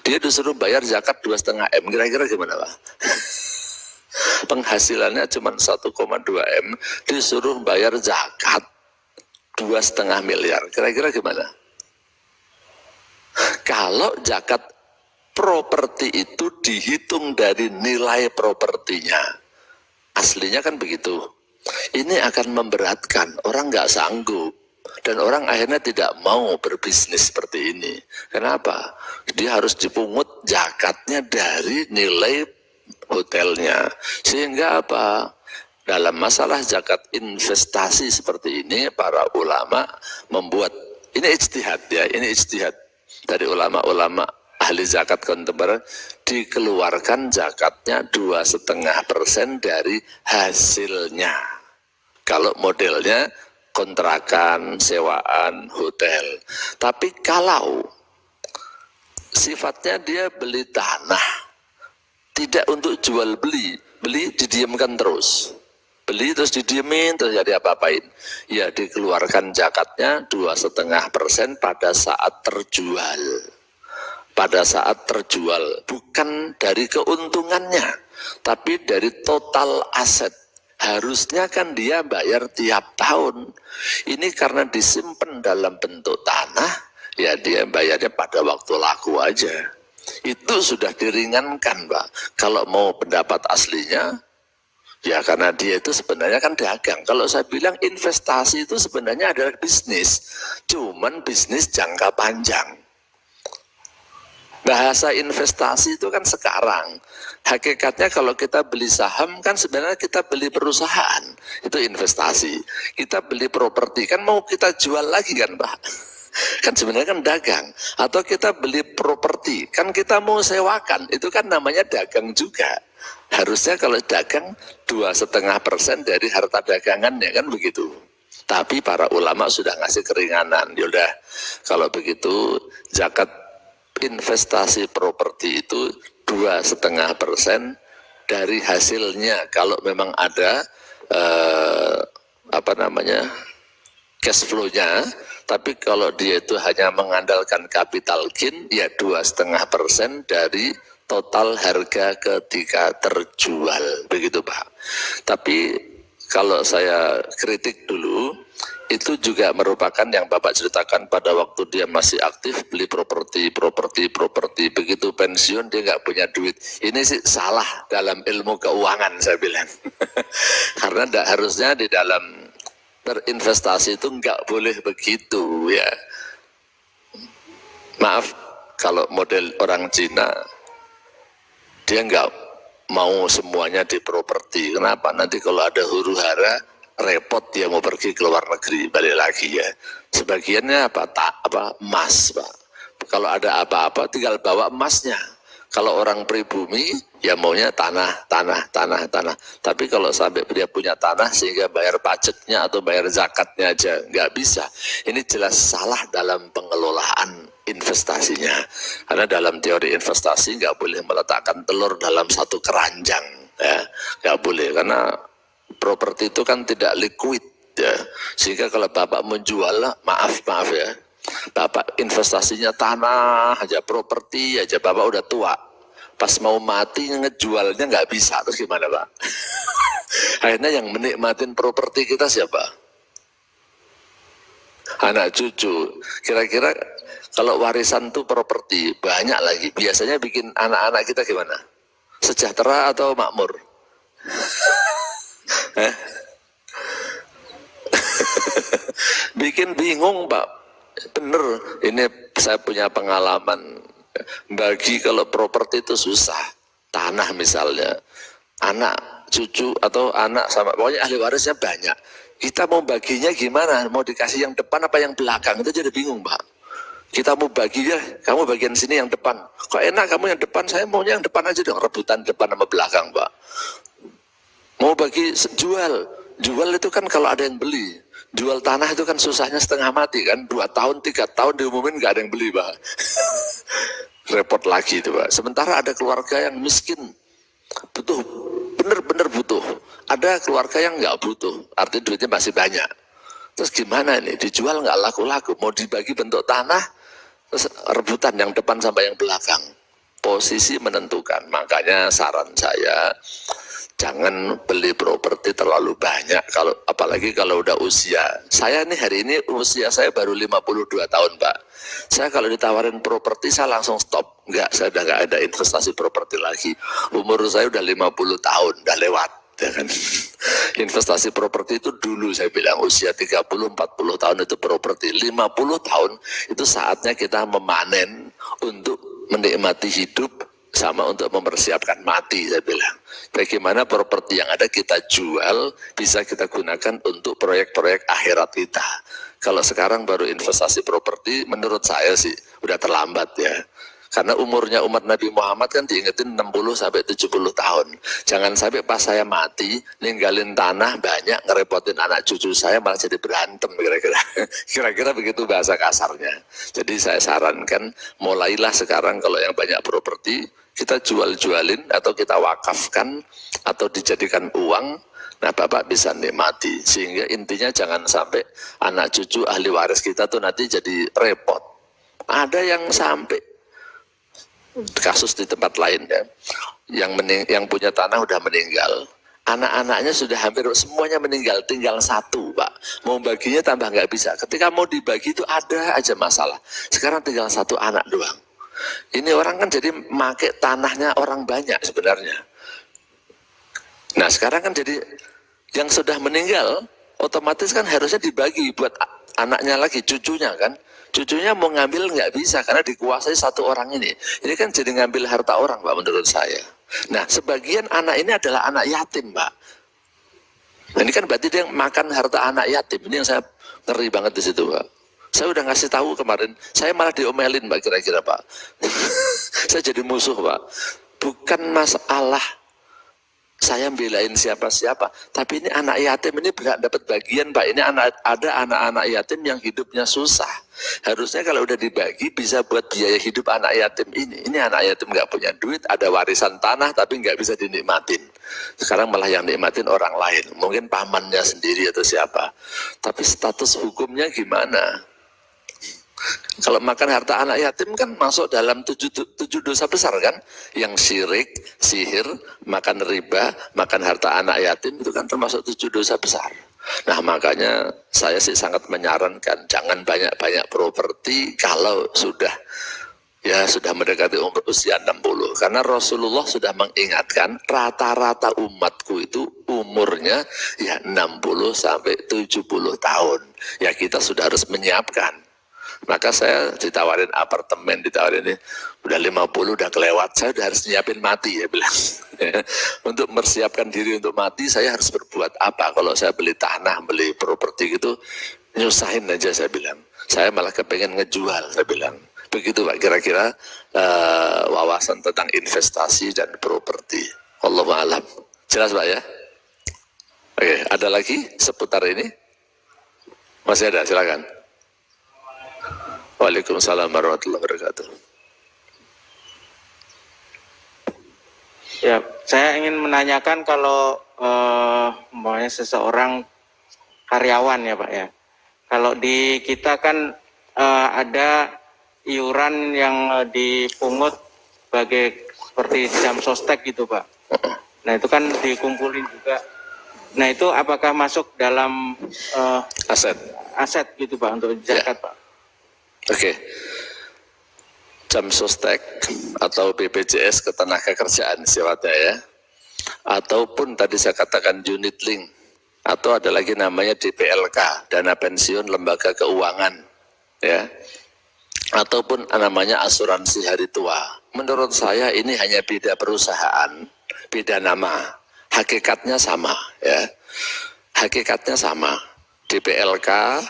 Speaker 1: Dia disuruh bayar zakat 2,5 M, kira-kira gimana Pak? Penghasilannya cuma 1,2 M, disuruh bayar zakat 2,5 miliar, kira-kira gimana? Kalau zakat properti itu dihitung dari nilai propertinya, aslinya kan begitu. Ini akan memberatkan, orang nggak sanggup. Dan orang akhirnya tidak mau berbisnis seperti ini. Kenapa? Dia harus dipungut zakatnya dari nilai hotelnya. Sehingga apa? Dalam masalah zakat investasi seperti ini, para ulama membuat, ini ijtihad ya, ini ijtihad dari ulama-ulama ahli zakat kontemporer, dikeluarkan zakatnya 2,5% dari hasilnya. Kalau modelnya kontrakan, sewaan, hotel. Tapi kalau sifatnya dia beli tanah, tidak untuk jual beli, beli didiamkan terus. Beli terus didiemin, terus jadi apa-apain. Ya dikeluarkan zakatnya 2,5% pada saat terjual. Pada saat terjual, bukan dari keuntungannya, tapi dari total aset. Harusnya kan dia bayar tiap tahun. Ini karena disimpan dalam bentuk tanah, ya dia bayarnya pada waktu laku aja. Itu sudah diringankan Pak. Kalau mau pendapat aslinya, ya karena dia itu sebenarnya kan dagang. Kalau saya bilang investasi itu sebenarnya adalah bisnis, cuman bisnis jangka panjang. Bahasa investasi itu kan sekarang. Hakikatnya kalau kita beli saham kan sebenarnya kita beli perusahaan. Itu investasi. Kita beli properti kan mau kita jual lagi kan Pak. Kan sebenarnya kan dagang. Atau kita beli properti kan kita mau sewakan. Itu kan namanya dagang juga. Harusnya kalau dagang 2,5% dari harta dagangannya kan begitu. Tapi para ulama sudah ngasih keringanan. Yaudah kalau begitu zakat investasi properti itu 2,5% dari hasilnya. Kalau memang ada cash flow-nya, tapi kalau dia itu hanya mengandalkan capital gain, ya 2,5% dari total harga ketika terjual, begitu Pak. Tapi kalau saya kritik dulu, itu juga merupakan yang Bapak ceritakan pada waktu dia masih aktif beli properti, begitu pensiun dia nggak punya duit. Ini sih salah dalam ilmu keuangan saya bilang. Karena tidak harusnya di dalam berinvestasi itu nggak boleh begitu ya. Maaf kalau model orang Cina, dia nggak mau semuanya di properti. Kenapa? Nanti kalau ada huru hara repot dia mau pergi ke luar negeri, balik lagi ya. Sebagiannya emas Pak. Kalau ada apa-apa tinggal bawa emasnya. Kalau orang pribumi ya maunya tanah. Tapi kalau sampai dia punya tanah sehingga bayar pajaknya atau bayar zakatnya aja nggak bisa. Ini jelas salah dalam pengelolaan investasinya. Karena dalam teori investasi nggak boleh meletakkan telur dalam satu keranjang, ya, nggak boleh, karena properti itu kan tidak liquid, ya. Sehingga kalau Bapak menjual, maaf ya, Bapak investasinya tanah aja, properti aja, Bapak udah tua, pas mau mati ngejualnya nggak bisa, terus gimana Pak? Akhirnya yang menikmatin properti kita siapa? Anak cucu. Kira-kira kalau warisan tuh properti banyak lagi, biasanya bikin anak-anak kita gimana? Sejahtera atau makmur? Bikin bingung Pak. Bener, ini saya punya pengalaman. Bagi kalau properti itu susah. Tanah misalnya, anak cucu atau anak sama, pokoknya ahli warisnya banyak. Kita mau baginya gimana? Mau dikasih yang depan apa yang belakang? Itu jadi bingung Pak. Kita mau bagi ya, kamu bagian sini yang depan. Kok enak kamu yang depan, saya maunya yang depan aja dong. Rebutan depan sama belakang Pak. Mau bagi jual itu kan kalau ada yang beli. Jual tanah itu kan susahnya setengah mati kan. 2 tahun, 3 tahun diumumin gak ada yang beli Pak. Repot lagi itu Pak. Sementara ada keluarga yang miskin, butuh, bener-bener butuh. Ada keluarga yang nggak butuh, artinya duitnya masih banyak. Terus gimana ini? Dijual nggak laku-laku, mau dibagi bentuk tanah, terus rebutan yang depan sampai yang belakang. Posisi menentukan. Makanya saran saya, jangan beli properti terlalu banyak, kalau apalagi kalau udah usia. Saya nih hari ini usia saya baru 52 tahun Pak. Saya kalau ditawarin properti saya langsung stop. Enggak, saya udah nggak ada investasi properti lagi. Umur saya udah 50 tahun, udah lewat. Ya kan? Investasi properti itu dulu saya bilang usia 30-40 tahun itu properti. 50 tahun itu saatnya kita memanen untuk menikmati hidup sama untuk mempersiapkan mati, saya bilang. Bagaimana properti yang ada kita jual, bisa kita gunakan untuk proyek-proyek akhirat kita. Kalau sekarang baru investasi properti, menurut saya sih udah terlambat ya. Karena umurnya umat Nabi Muhammad kan diingetin 60-70 tahun. Jangan sampai pas saya mati, ninggalin tanah banyak, ngerepotin anak cucu saya, malah jadi berantem kira-kira. Kira-kira begitu bahasa kasarnya. Jadi saya sarankan, mulailah sekarang kalau yang banyak properti, kita jual-jualin atau kita wakafkan atau dijadikan uang. Nah Bapak bisa nikmati. Sehingga intinya jangan sampai anak cucu ahli waris kita tuh nanti jadi repot. Ada yang sampai kasus di tempat lain ya, yang punya tanah udah meninggal, anak-anaknya sudah hampir semuanya meninggal, tinggal satu Pak. Mau baginya tambah nggak bisa. Ketika mau dibagi itu ada aja masalah. Sekarang tinggal satu anak doang. Ini orang kan jadi make tanahnya orang banyak sebenarnya. Nah sekarang kan jadi yang sudah meninggal otomatis kan harusnya dibagi buat anaknya lagi, cucunya kan. Cucunya mau ngambil nggak bisa karena dikuasai satu orang ini. Ini kan jadi ngambil harta orang Pak menurut saya. Nah sebagian anak ini adalah anak yatim Pak. Nah, ini kan berarti dia makan harta anak yatim. Ini yang saya ngeri banget di situ Pak. Saya udah ngasih tahu kemarin, saya malah diomelin Pak kira-kira Pak. Saya jadi musuh Pak. Bukan masalah saya belain siapa-siapa, tapi ini anak yatim ini berhak dapat bagian Pak. Ini ada anak-anak yatim yang hidupnya susah. Harusnya kalau udah dibagi bisa buat biaya hidup anak yatim ini. Ini anak yatim nggak punya duit, ada warisan tanah tapi nggak bisa dinikmatin. Sekarang malah yang nikmatin orang lain, mungkin pamannya sendiri atau siapa. Tapi status hukumnya gimana? Kalau makan harta anak yatim kan masuk dalam 7 dosa besar kan, yang syirik, sihir, makan riba, makan harta anak yatim itu kan termasuk 7 dosa besar. Nah makanya saya sih sangat menyarankan jangan banyak-banyak properti kalau sudah mendekati umur usia 60, karena Rasulullah sudah mengingatkan rata-rata umatku itu umurnya ya 60 sampai 70 tahun. Ya kita sudah harus menyiapkan. Maka saya ditawarin apartemen, ditawarin ini udah 50 udah kelewat, saya udah harus nyiapin mati ya bilang. Untuk mempersiapkan diri untuk mati saya harus berbuat apa? Kalau saya beli tanah, beli properti gitu nyusahin aja saya bilang. Saya malah kepengen ngejual saya bilang. Begitu Pak kira-kira wawasan tentang investasi dan properti. Wallahu a'lam. Jelas Pak ya? Oke, ada lagi seputar ini? Masih ada, silakan. Waalaikumsalam warahmatullahi wabarakatuh.
Speaker 5: Ya, saya ingin menanyakan kalau umpamanya seseorang karyawan ya Pak ya. Kalau di kita kan ada iuran yang dipungut seperti jam sostek gitu Pak. Nah itu kan dikumpulin juga. Nah itu apakah masuk dalam aset gitu Pak untuk zakat Pak?
Speaker 1: Oke. Jam sostek atau BPJS Ketenagakerjaan sifatnya ya, ataupun tadi saya katakan unit link, atau ada lagi namanya DPLK, dana pensiun lembaga keuangan ya, ataupun namanya asuransi hari tua. Menurut saya ini hanya beda perusahaan, beda nama, hakikatnya sama ya, hakikatnya sama. DPLK,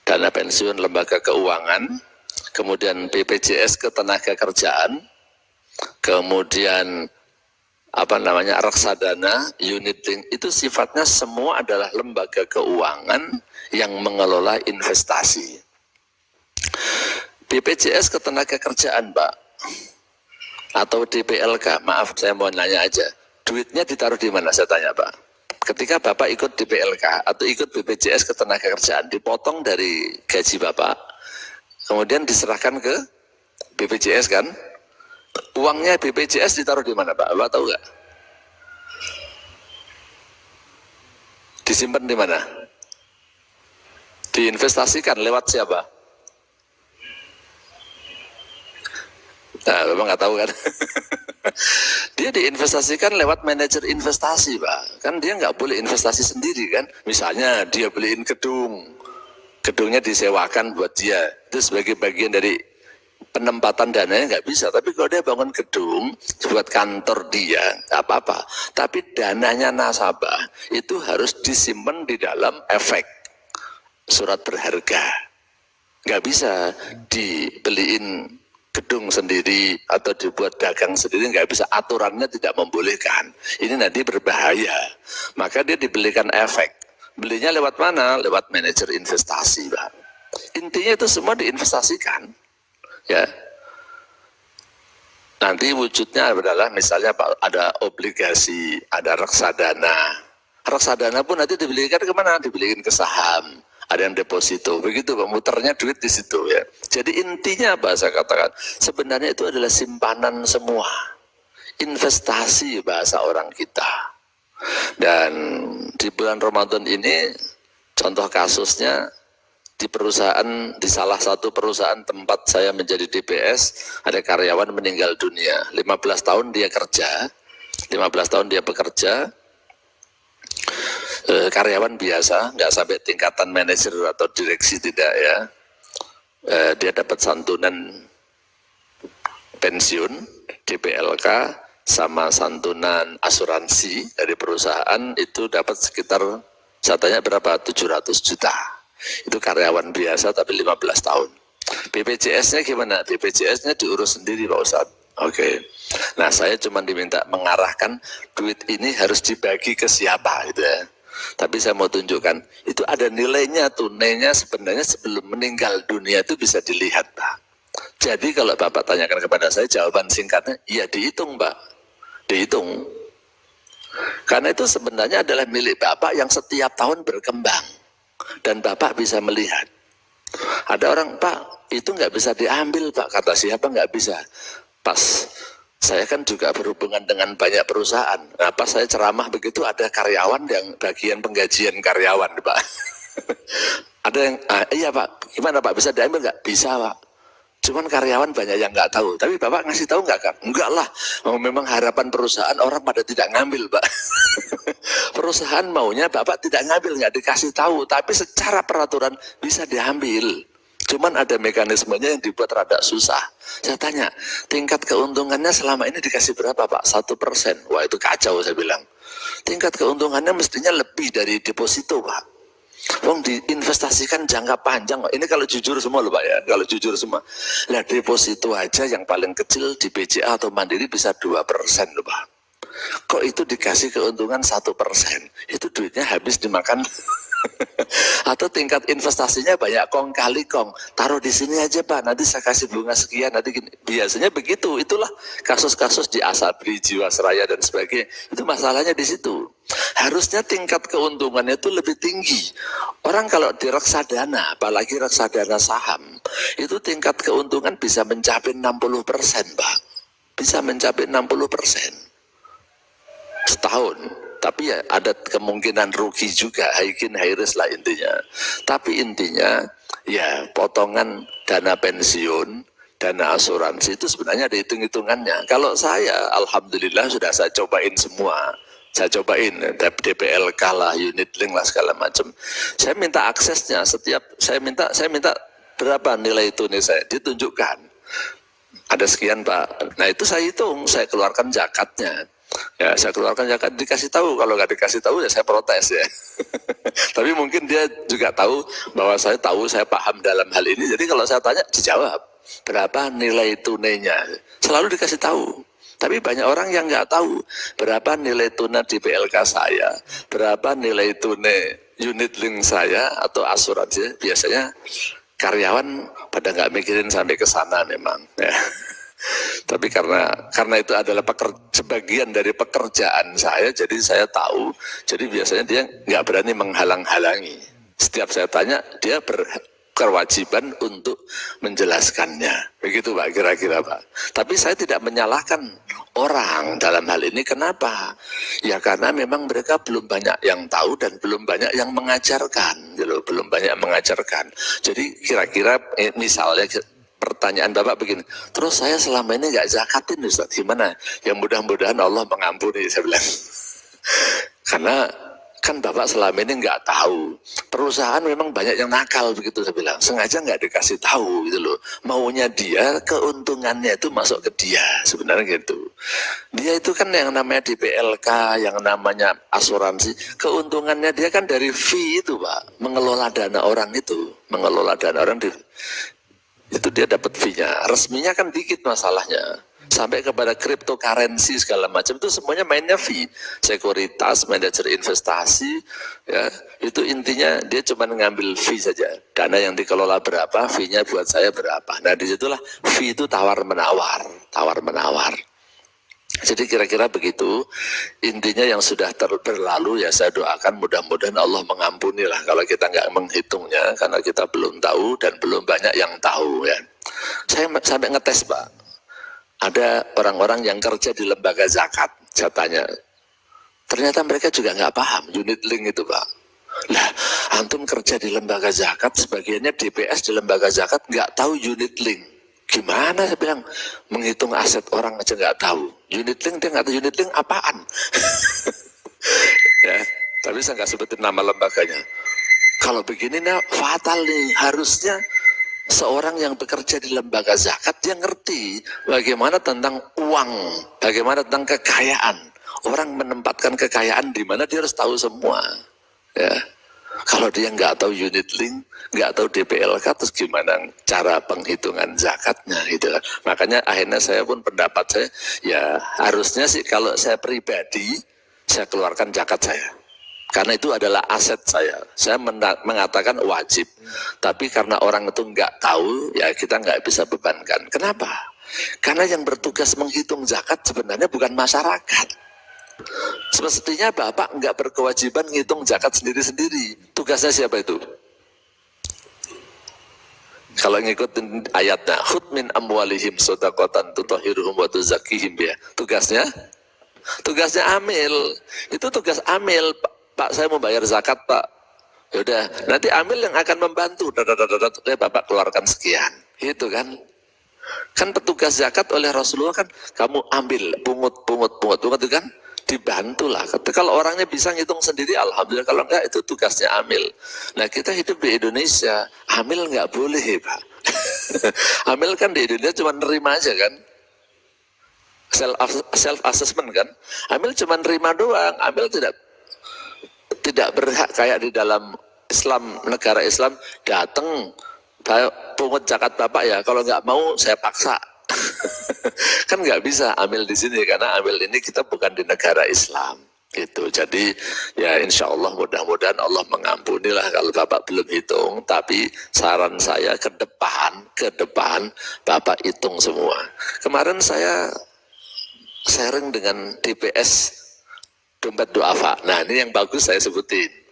Speaker 1: dana pensiun lembaga keuangan, kemudian BPJS Ketenagakerjaan, kemudian reksadana, unit link, itu sifatnya semua adalah lembaga keuangan yang mengelola investasi. BPJS Ketenagakerjaan, Pak, atau DPLK, maaf saya mau nanya aja, duitnya ditaruh di mana saya tanya Pak? Ketika Bapak ikut DPLK atau ikut BPJS Ketenagakerjaan, dipotong dari gaji Bapak, kemudian diserahkan ke BPJS kan? Uangnya BPJS ditaruh di mana Pak? Bapak tahu nggak? Disimpan di mana? Diinvestasikan lewat siapa? Nah, Bapak nggak tahu kan? Dia diinvestasikan lewat manajer investasi, Pak. Kan dia nggak boleh investasi sendiri kan? Misalnya dia beliin gedung, gedungnya disewakan buat dia, itu sebagai bagian dari penempatan dananya nggak bisa. Tapi kalau dia bangun gedung buat kantor dia, nggak apa-apa. Tapi dananya nasabah itu harus disimpan di dalam efek surat berharga. Nggak bisa dibeliin gedung sendiri atau dibuat dagang sendiri, nggak bisa, aturannya tidak membolehkan. Ini nanti berbahaya. Maka dia dibelikan efek. Belinya lewat mana? Lewat manajer investasi, Pak. Intinya itu semua diinvestasikan. Ya. Nanti wujudnya adalah misalnya Pak, ada obligasi, ada reksadana. Reksadana pun nanti dibelikan kemana? Dibelikan ke saham. Ada yang deposito, begitu Pak, muternya duit di situ ya. Jadi intinya apa saya katakan, sebenarnya itu adalah simpanan semua, investasi bahasa orang kita. Dan di bulan Ramadan ini, contoh kasusnya di perusahaan, di salah satu perusahaan tempat saya menjadi DPS, ada karyawan meninggal dunia. 15 tahun dia kerja, 15 tahun dia bekerja. Karyawan biasa, nggak sampai tingkatan manajer atau direksi, tidak ya. Dia dapat santunan pensiun DPLK sama santunan asuransi dari perusahaan, itu dapat sekitar, saya tanya berapa, 700 juta. Itu karyawan biasa tapi 15 tahun. BPJS-nya gimana? BPJS-nya diurus sendiri Pak Ustadz. Oke. Nah saya cuma diminta mengarahkan duit ini harus dibagi ke siapa gitu ya. Tapi saya mau tunjukkan, itu ada nilainya tuh, nilainya sebenarnya sebelum meninggal dunia itu bisa dilihat Pak. Jadi kalau Bapak tanyakan kepada saya, jawaban singkatnya, ya dihitung Pak, dihitung. Karena itu sebenarnya adalah milik Bapak yang setiap tahun berkembang. Dan Bapak bisa melihat. Ada orang, Pak, itu nggak bisa diambil Pak, kata siapa nggak bisa. Pas saya kan juga berhubungan dengan banyak perusahaan. Nah, pas saya ceramah begitu ada karyawan yang bagian penggajian karyawan, Pak. Ada yang, iya Pak, gimana Pak, bisa diambil nggak? Bisa Pak. Cuman karyawan banyak yang nggak tahu. Tapi Bapak ngasih tahu nggak kan? Enggak lah. Memang harapan perusahaan orang pada tidak ngambil Pak. Perusahaan maunya Bapak tidak ngambil, nggak dikasih tahu. Tapi secara peraturan bisa diambil. Cuman ada mekanismenya yang dibuat rada susah. Saya tanya, tingkat keuntungannya selama ini dikasih berapa Pak? 1%. Wah itu kacau saya bilang. Tingkat keuntungannya mestinya lebih dari deposito Pak. Wong diinvestasikan jangka panjang. Ini kalau jujur semua loh Pak ya, kalau jujur semua. Nah deposito aja yang paling kecil di BCA atau Mandiri bisa 2% loh Pak. Kok itu dikasih keuntungan 1%? Itu duitnya habis dimakan Atau tingkat investasinya banyak kong kali kong, taruh di sini aja Pak, nanti saya kasih bunga sekian, nanti gini. Biasanya begitu. Itulah kasus-kasus di Asabri, Jiwasraya dan sebagainya. Itu masalahnya di situ. Harusnya tingkat keuntungannya itu lebih tinggi. Orang kalau di reksadana, apalagi reksadana saham, itu tingkat keuntungan bisa mencapai 60%, Pak. Bisa mencapai 60% setahun. Tapi ya ada kemungkinan rugi juga, high gain high risk lah intinya. Tapi intinya ya potongan dana pensiun, dana asuransi itu sebenarnya ada hitung-hitungannya. Kalau saya, alhamdulillah sudah saya cobain semua. Saya cobain DPLK lah, unit link lah segala macam. Saya minta aksesnya setiap saya minta berapa nilai itu nih saya ditunjukkan. Ada sekian Pak. Nah itu saya hitung, saya keluarkan zakatnya. Ya saya keluarkan zakat, dikasih tahu. Kalau nggak dikasih tahu ya saya protes ya. Tapi mungkin dia juga tahu bahwa saya tahu, saya paham dalam hal ini. Jadi kalau saya tanya dijawab berapa nilai tunainya, selalu dikasih tahu. Tapi banyak orang yang nggak tahu berapa nilai tunai di PLK saya, berapa nilai tunai unit link saya atau asuransi. Biasanya karyawan pada nggak mikirin sampai ke sana memang. Ya. Tapi karena itu adalah sebagian dari pekerjaan saya, jadi saya tahu. Jadi biasanya dia nggak berani menghalang-halangi. Setiap saya tanya, dia berkewajiban untuk menjelaskannya. Begitu Pak, kira-kira Pak. Tapi saya tidak menyalahkan orang dalam hal ini. Kenapa? Ya karena memang mereka belum banyak yang tahu dan belum banyak yang mengajarkan. Gitu, belum banyak mengajarkan. Jadi kira-kira misalnya pertanyaan Bapak begini, terus saya selama ini nggak zakatin Ustaz, gimana? Ya mudah-mudahan Allah mengampuni, saya bilang. Karena kan Bapak selama ini nggak tahu. Perusahaan memang banyak yang nakal begitu, saya bilang. Sengaja nggak dikasih tahu gitu loh. Maunya dia, keuntungannya itu masuk ke dia, sebenarnya gitu. Dia itu kan yang namanya DPLK, yang namanya asuransi, keuntungannya dia kan dari fee itu Pak, mengelola dana orang itu, mengelola dana orang itu dia dapat fee-nya. Resminya kan dikit masalahnya. Sampai kepada cryptocurrency segala macam itu semuanya mainnya fee. Sekuritas, manajer investasi, ya itu intinya dia cuma ngambil fee saja. Dana yang dikelola berapa, fee-nya buat saya berapa. Nah disitulah fee itu tawar menawar. Jadi kira-kira begitu. Intinya yang sudah berlalu ya saya doakan mudah-mudahan Allah mengampuni lah kalau kita nggak menghitungnya, karena kita belum tahu dan belum banyak yang tahu ya. Saya sampai ngetes Pak, ada orang-orang yang kerja di lembaga zakat, saya tanya, ternyata mereka juga nggak paham unit link itu Pak. Lah antum kerja di lembaga zakat, sebagiannya DPS di lembaga zakat nggak tahu unit link. Gimana saya bilang, menghitung aset orang aja nggak tahu. Unit link dia nggak tahu unit link apaan. Ya, tapi saya nggak sebutin nama lembaganya. Kalau begini nah, fatal nih. Harusnya seorang yang bekerja di lembaga zakat dia ngerti bagaimana tentang uang, bagaimana tentang kekayaan. Orang menempatkan kekayaan di mana dia harus tahu semua. Ya. Kalau dia nggak tahu unit link, nggak tahu DPLK, terus gimana cara penghitungan zakatnya gitu kan. Makanya akhirnya saya pun pendapat saya, ya harusnya sih kalau saya pribadi, saya keluarkan zakat saya. Karena itu adalah aset saya. Saya mengatakan wajib. Tapi karena orang itu nggak tahu, ya kita nggak bisa bebankan. Kenapa? Karena yang bertugas menghitung zakat sebenarnya bukan masyarakat. Semestinya Bapak nggak berkewajiban ngitung zakat sendiri-sendiri. Tugasnya siapa itu? Kalau ngikutin ayatnya, khud min amwalihim shadaqatan tutahhiruhum wa tuzakkihim ya. Tugasnya amil. Itu tugas amil. Pak, saya mau bayar zakat, Pak. Yaudah, nanti amil yang akan membantu. Bapak keluarkan sekian. Gitu kan? Kan petugas zakat oleh Rasulullah kan, kamu ambil pungut itu kan? Dibantulah. Kalau orangnya bisa ngitung sendiri, alhamdulillah. Kalau enggak, itu tugasnya amil. Nah kita hidup di Indonesia, amil nggak boleh Pak. Amil kan di Indonesia cuma nerima aja kan, self assessment kan. Amil cuma nerima doang. Amil tidak berhak kayak di dalam Islam, negara Islam, datang pungut zakat Bapak ya, kalau nggak mau saya paksa. Kan nggak bisa amil di sini karena amil ini kita bukan di negara Islam. Gitu. Jadi ya insya Allah mudah-mudahan Allah mengampuni lah kalau Bapak belum hitung. Tapi saran saya ke depan Bapak hitung semua. Kemarin saya sharing dengan DPS dompet duafa. Nah ini yang bagus saya sebutin.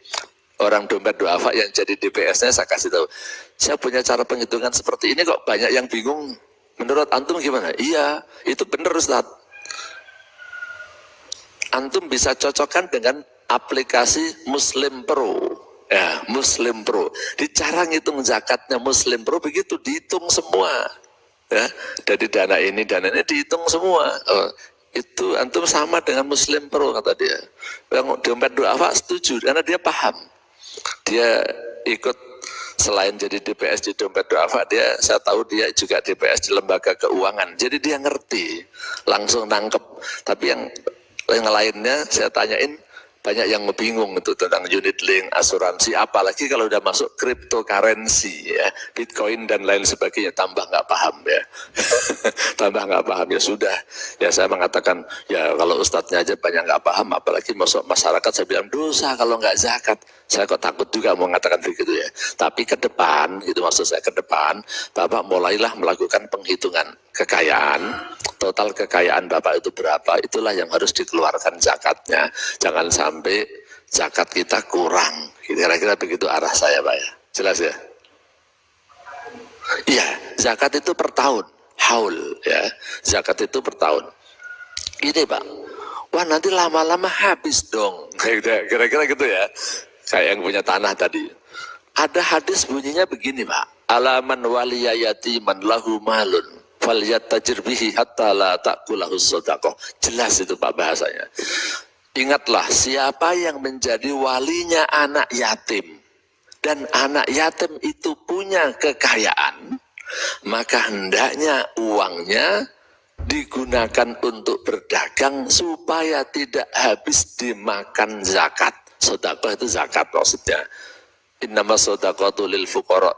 Speaker 1: Orang dompet duafa yang jadi DPS-nya saya kasih tahu. Saya punya cara penghitungan seperti ini kok, banyak yang bingung. Menurut antum gimana? Iya, itu benar Ustaz. Antum bisa cocokkan dengan aplikasi Muslim Pro. Ya, Muslim Pro. Di cara ngitung zakatnya Muslim Pro begitu, dihitung semua. Ya, dari dana ini dihitung semua. Oh, itu antum sama dengan Muslim Pro kata dia. Yang dompet duafa setuju karena dia paham. Dia ikut selain jadi DPS di dompet duafa, saya tahu dia juga DPS di lembaga keuangan. Jadi dia ngerti, langsung nangkep. Tapi yang lainnya saya tanyain, banyak yang bingung itu tentang unit link, asuransi, apalagi kalau udah masuk cryptocurrency ya, Bitcoin dan lain sebagainya, tambah nggak paham ya. Tambah nggak paham ya sudah. Ya saya mengatakan ya kalau ustadznya aja banyak nggak paham, apalagi masuk masyarakat, saya bilang dosa kalau nggak zakat. Saya kok takut juga mau mengatakan begitu ya. Tapi ke depan, itu maksud saya ke depan, Bapak mulailah melakukan penghitungan kekayaan, total kekayaan Bapak itu berapa, itulah yang harus dikeluarkan zakatnya. Jangan sampai zakat kita kurang. Kira-kira begitu arah saya Pak ya. Jelas ya? Iya, zakat itu per tahun. Haul ya. Zakat itu per tahun. Ini Pak, wah nanti lama-lama habis dong. Kira-kira gitu ya. Kayak yang punya tanah tadi. Ada hadis bunyinya begini Pak. Alaman waliya yatiman lahu malun falyatajir bihi hatta la ta'kulahu shadaqah. Jelas itu Pak bahasanya. Ingatlah siapa yang menjadi walinya anak yatim dan anak yatim itu punya kekayaan, maka hendaknya uangnya digunakan untuk berdagang supaya tidak habis dimakan zakat. Sedekah itu zakat maksudnya. Innama shadaqatu lil fuqara.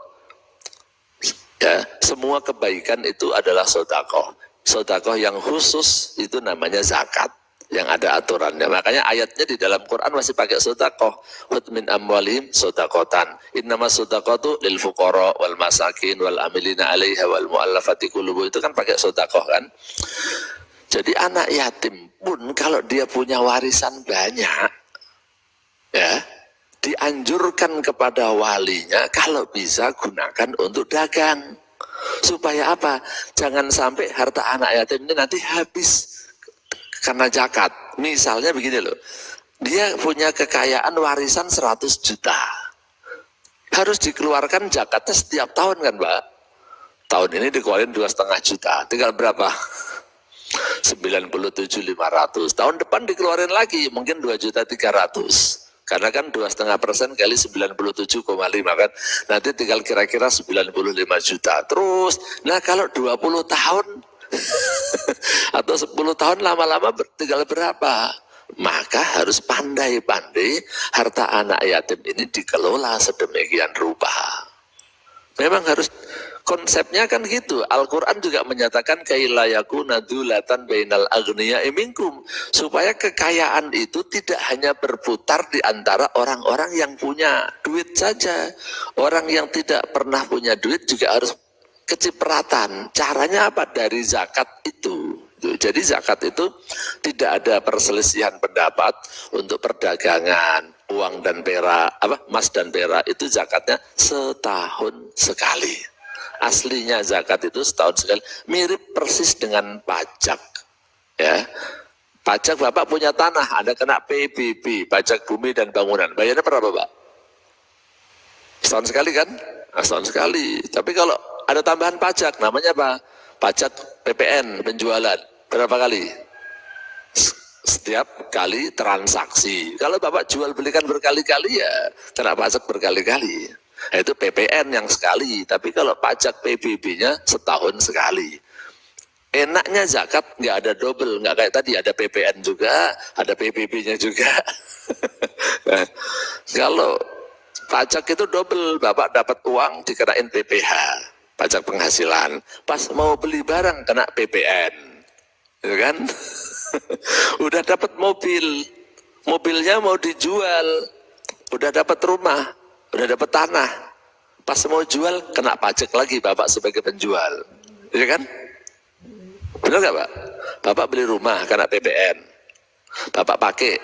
Speaker 1: Ya, semua kebaikan itu adalah sedekah. Sedekah yang khusus itu namanya zakat, yang ada aturannya. Makanya ayatnya di dalam Quran masih pakai sedekah. Khudh min amwalihim shadaqatan. Innama shadaqatu lil fuqara wal masakin wal amilina 'alaiha wal mu'allafati qulubuhum, itu kan pakai sedekah kan. Jadi anak yatim pun kalau dia punya warisan banyak, ya, dianjurkan kepada walinya kalau bisa gunakan untuk dagang. Supaya apa? Jangan sampai harta anak yatim ini nanti habis karena zakat. Misalnya begini loh, dia punya kekayaan warisan 100 juta. Harus dikeluarkan zakatnya setiap tahun kan Pak? Tahun ini dikeluarin 2,5 juta. Tinggal berapa? 97.500. Tahun depan dikeluarin lagi mungkin 2.300.000. Karena kan 2,5% kali 97,5 kan. Nanti tinggal kira-kira 95 juta. Terus, nah kalau 20 tahun atau 10 tahun lama-lama tinggal berapa? Maka harus pandai-pandai harta anak yatim ini dikelola sedemikian rupa. Memang harus, konsepnya kan gitu. Al-Quran juga menyatakan kailayaku nadulatan bainal agniya'i minkum, supaya kekayaan itu tidak hanya berputar di antara orang-orang yang punya duit saja. Orang yang tidak pernah punya duit juga harus kecipratan. Caranya apa? Dari zakat itu. Jadi zakat itu tidak ada perselisihan pendapat untuk perdagangan uang dan perak, emas dan perak itu zakatnya setahun sekali. Aslinya zakat itu setahun sekali, mirip persis dengan pajak. Ya, pajak Bapak punya tanah, Anda kena PBB, pajak bumi dan bangunan. Bayarnya berapa Pak? Setahun sekali kan? Nah, setahun sekali. Tapi kalau ada tambahan pajak, namanya apa? Pajak PPN, penjualan. Berapa kali? Setiap kali transaksi. Kalau Bapak jual belikan berkali-kali ya kena pajak berkali-kali. Nah, itu PPN yang sekali. Tapi kalau pajak PBB-nya setahun sekali. Enaknya zakat nggak ada double, nggak kayak tadi ada PPN juga, ada PBB-nya juga. Nah, kalau pajak itu double, Bapak dapat uang dikenain PPh, pajak penghasilan. Pas mau beli barang kena PPN, gitu kan? Udah dapat mobil mobilnya mau dijual, udah dapat rumah, udah dapat tanah, pas mau jual kena pajak lagi bapak sebagai penjual, ya kan? Benar nggak Pak? Bapak beli rumah kena PPN, bapak pakai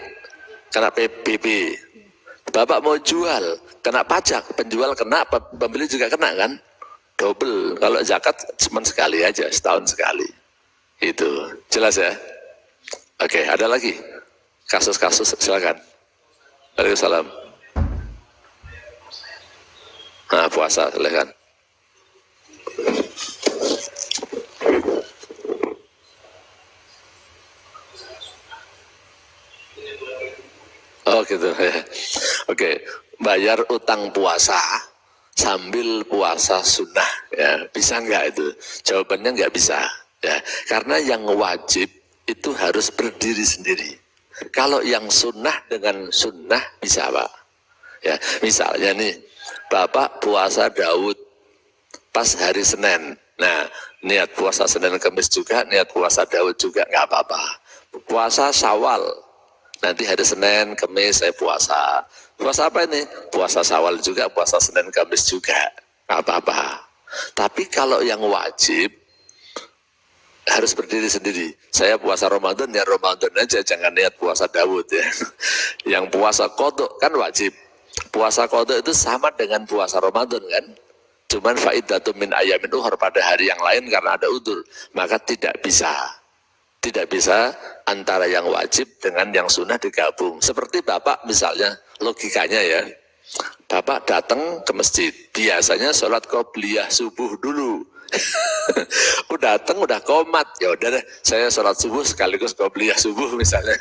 Speaker 1: kena PBB, bapak mau jual kena pajak, penjual kena, pembeli juga kena kan? Double. Kalau zakat cuma sekali aja, setahun sekali. Itu jelas ya? Oke, ada lagi kasus-kasus, silakan. Waalaikumsalam. Nah, puasa, silakan. Oh gitu ya. Oke, bayar utang puasa sambil puasa sunnah, ya bisa nggak itu? Jawabannya nggak bisa, ya. Karena yang wajib itu harus berdiri sendiri. Kalau yang sunnah dengan sunnah bisa Pak. Ya, misalnya nih, Bapak puasa Daud pas hari Senin. Nah, niat puasa Senin Kamis juga, niat puasa Daud juga nggak apa-apa. Puasa Syawal. Nanti hari Senin, Kamis saya puasa. Puasa apa ini? Puasa Syawal juga, puasa Senin, Kamis juga. Nggak apa-apa. Tapi kalau yang wajib, harus berdiri sendiri. Saya puasa Ramadan, ya Ramadan aja, jangan niat puasa Daud ya. Yang puasa qadha kan wajib. Puasa qadha itu sama dengan puasa Ramadan kan. Cuman faidatun min ayamin ukhra, pada hari yang lain karena ada udzur. Maka tidak bisa. Tidak bisa antara yang wajib dengan yang sunnah digabung. Seperti Bapak misalnya, logikanya ya. Bapak datang ke masjid, biasanya sholat qobliyah subuh dulu. Udah datang, udah komat, ya udah deh, saya sholat subuh sekaligus qobliyah subuh misalnya.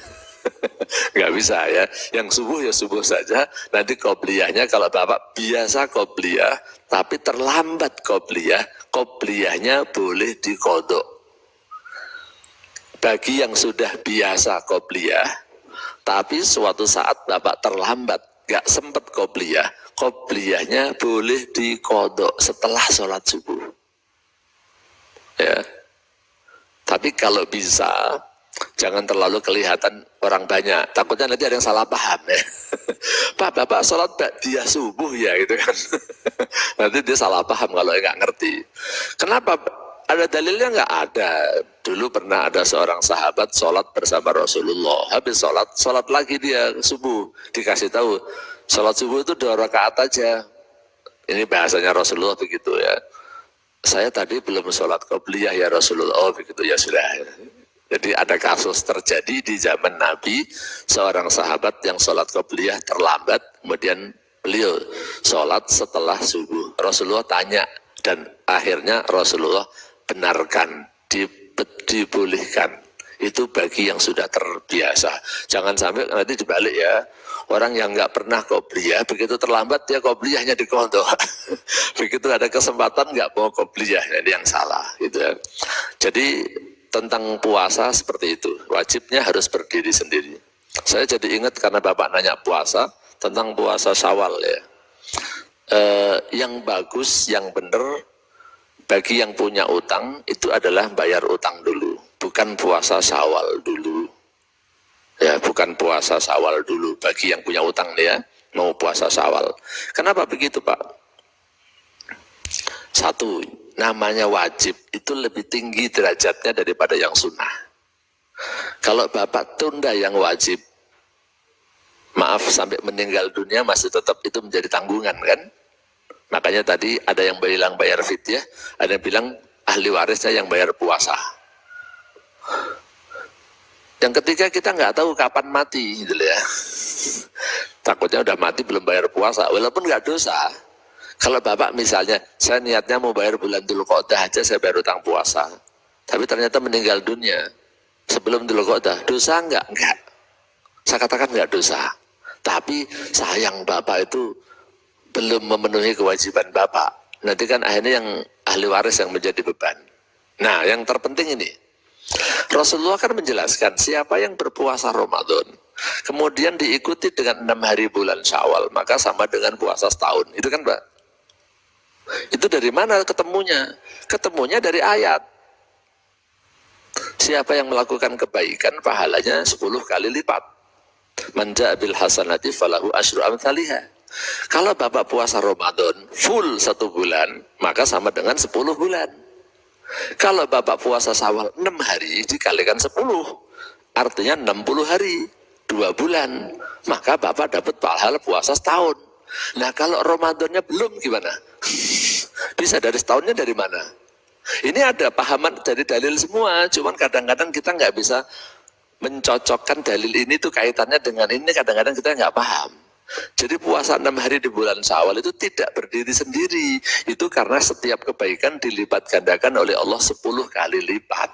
Speaker 1: Nggak bisa ya, yang subuh ya subuh saja, nanti qobliyahnya kalau Bapak biasa qobliyah, tapi terlambat qobliyah, qobliyahnya boleh diqodho. Bagi yang sudah biasa qobliyah, tapi suatu saat Bapak terlambat, gak sempat qobliyah, qobliyahnya boleh diqodho setelah sholat subuh. Ya. Tapi kalau bisa, jangan terlalu kelihatan orang banyak. Takutnya nanti ada yang salah paham ya. Pak, Bapak sholat dia subuh ya gitu kan. Nanti dia salah paham kalau nggak ngerti. Kenapa? Ada dalilnya nggak? Ada. Dulu pernah ada seorang sahabat sholat bersama Rasulullah. Habis sholat lagi dia subuh. Dikasih tahu, sholat subuh itu 2 rakaat aja. Ini bahasanya Rasulullah begitu ya. Saya tadi belum sholat qobliyah ya Rasulullah. Oh begitu ya sudah. Jadi ada kasus terjadi di zaman Nabi, seorang sahabat yang sholat qobliyah terlambat, kemudian beliau sholat setelah subuh. Rasulullah tanya dan akhirnya Rasulullah benarkan, dibolehkan. Itu bagi yang sudah terbiasa. Jangan sampai nanti dibalik ya. Orang yang nggak pernah qobliyah, begitu terlambat dia qobliyahnya diqodho. Begitu ada kesempatan nggak mau qobliyah, jadi yang salah. Gitu ya. Jadi tentang puasa seperti itu, wajibnya harus berdiri sendiri. Saya jadi ingat karena Bapak nanya puasa, tentang puasa Syawal ya. Yang bagus, yang benar, bagi yang punya utang, itu adalah bayar utang dulu. Bukan puasa Syawal dulu. Ya, bukan puasa Syawal dulu. Bagi yang punya utang nih ya, mau puasa Syawal. Kenapa begitu Pak? Satu, namanya wajib itu lebih tinggi derajatnya daripada yang sunnah. Kalau Bapak tunda yang wajib, maaf sampai meninggal dunia masih tetap itu menjadi tanggungan kan? Makanya tadi ada yang bilang bayar fidyah, ada yang bilang ahli warisnya yang bayar puasa. Yang ketiga kita nggak tahu kapan mati gitu ya. Takutnya udah mati belum bayar puasa, walaupun nggak dosa. Kalau Bapak misalnya, saya niatnya mau bayar bulan Dzulqa'dah aja saya bayar utang puasa. Tapi ternyata meninggal dunia sebelum Dzulqa'dah, dosa enggak? Enggak. Saya katakan enggak dosa. Tapi sayang Bapak itu belum memenuhi kewajiban Bapak. Nanti kan akhirnya yang ahli waris yang menjadi beban. Nah, yang terpenting ini, Rasulullah kan menjelaskan siapa yang berpuasa Ramadan, kemudian diikuti dengan 6 hari bulan Syawal, maka sama dengan puasa setahun. Itu kan Pak? Itu dari mana ketemunya? Ketemunya dari ayat. Siapa yang melakukan kebaikan pahalanya 10 kali lipat. Man ja'a bil hasanati falahu asyru amsalihha. Kalau Bapak puasa Ramadan full 1 bulan, maka sama dengan 10 bulan. Kalau Bapak puasa Syawal 6 hari dikalikan 10, artinya 60 hari, 2 bulan, maka Bapak dapat pahala puasa setahun. Nah kalau Ramadannya belum gimana? Bisa dari setahunnya dari mana? Ini ada pahaman dari dalil semua, cuman kadang-kadang kita nggak bisa mencocokkan dalil ini tuh kaitannya dengan ini, kadang-kadang kita nggak paham. Jadi puasa 6 hari di bulan Syawal itu tidak berdiri sendiri. Itu karena setiap kebaikan dilipat gandakan oleh Allah 10 kali lipat.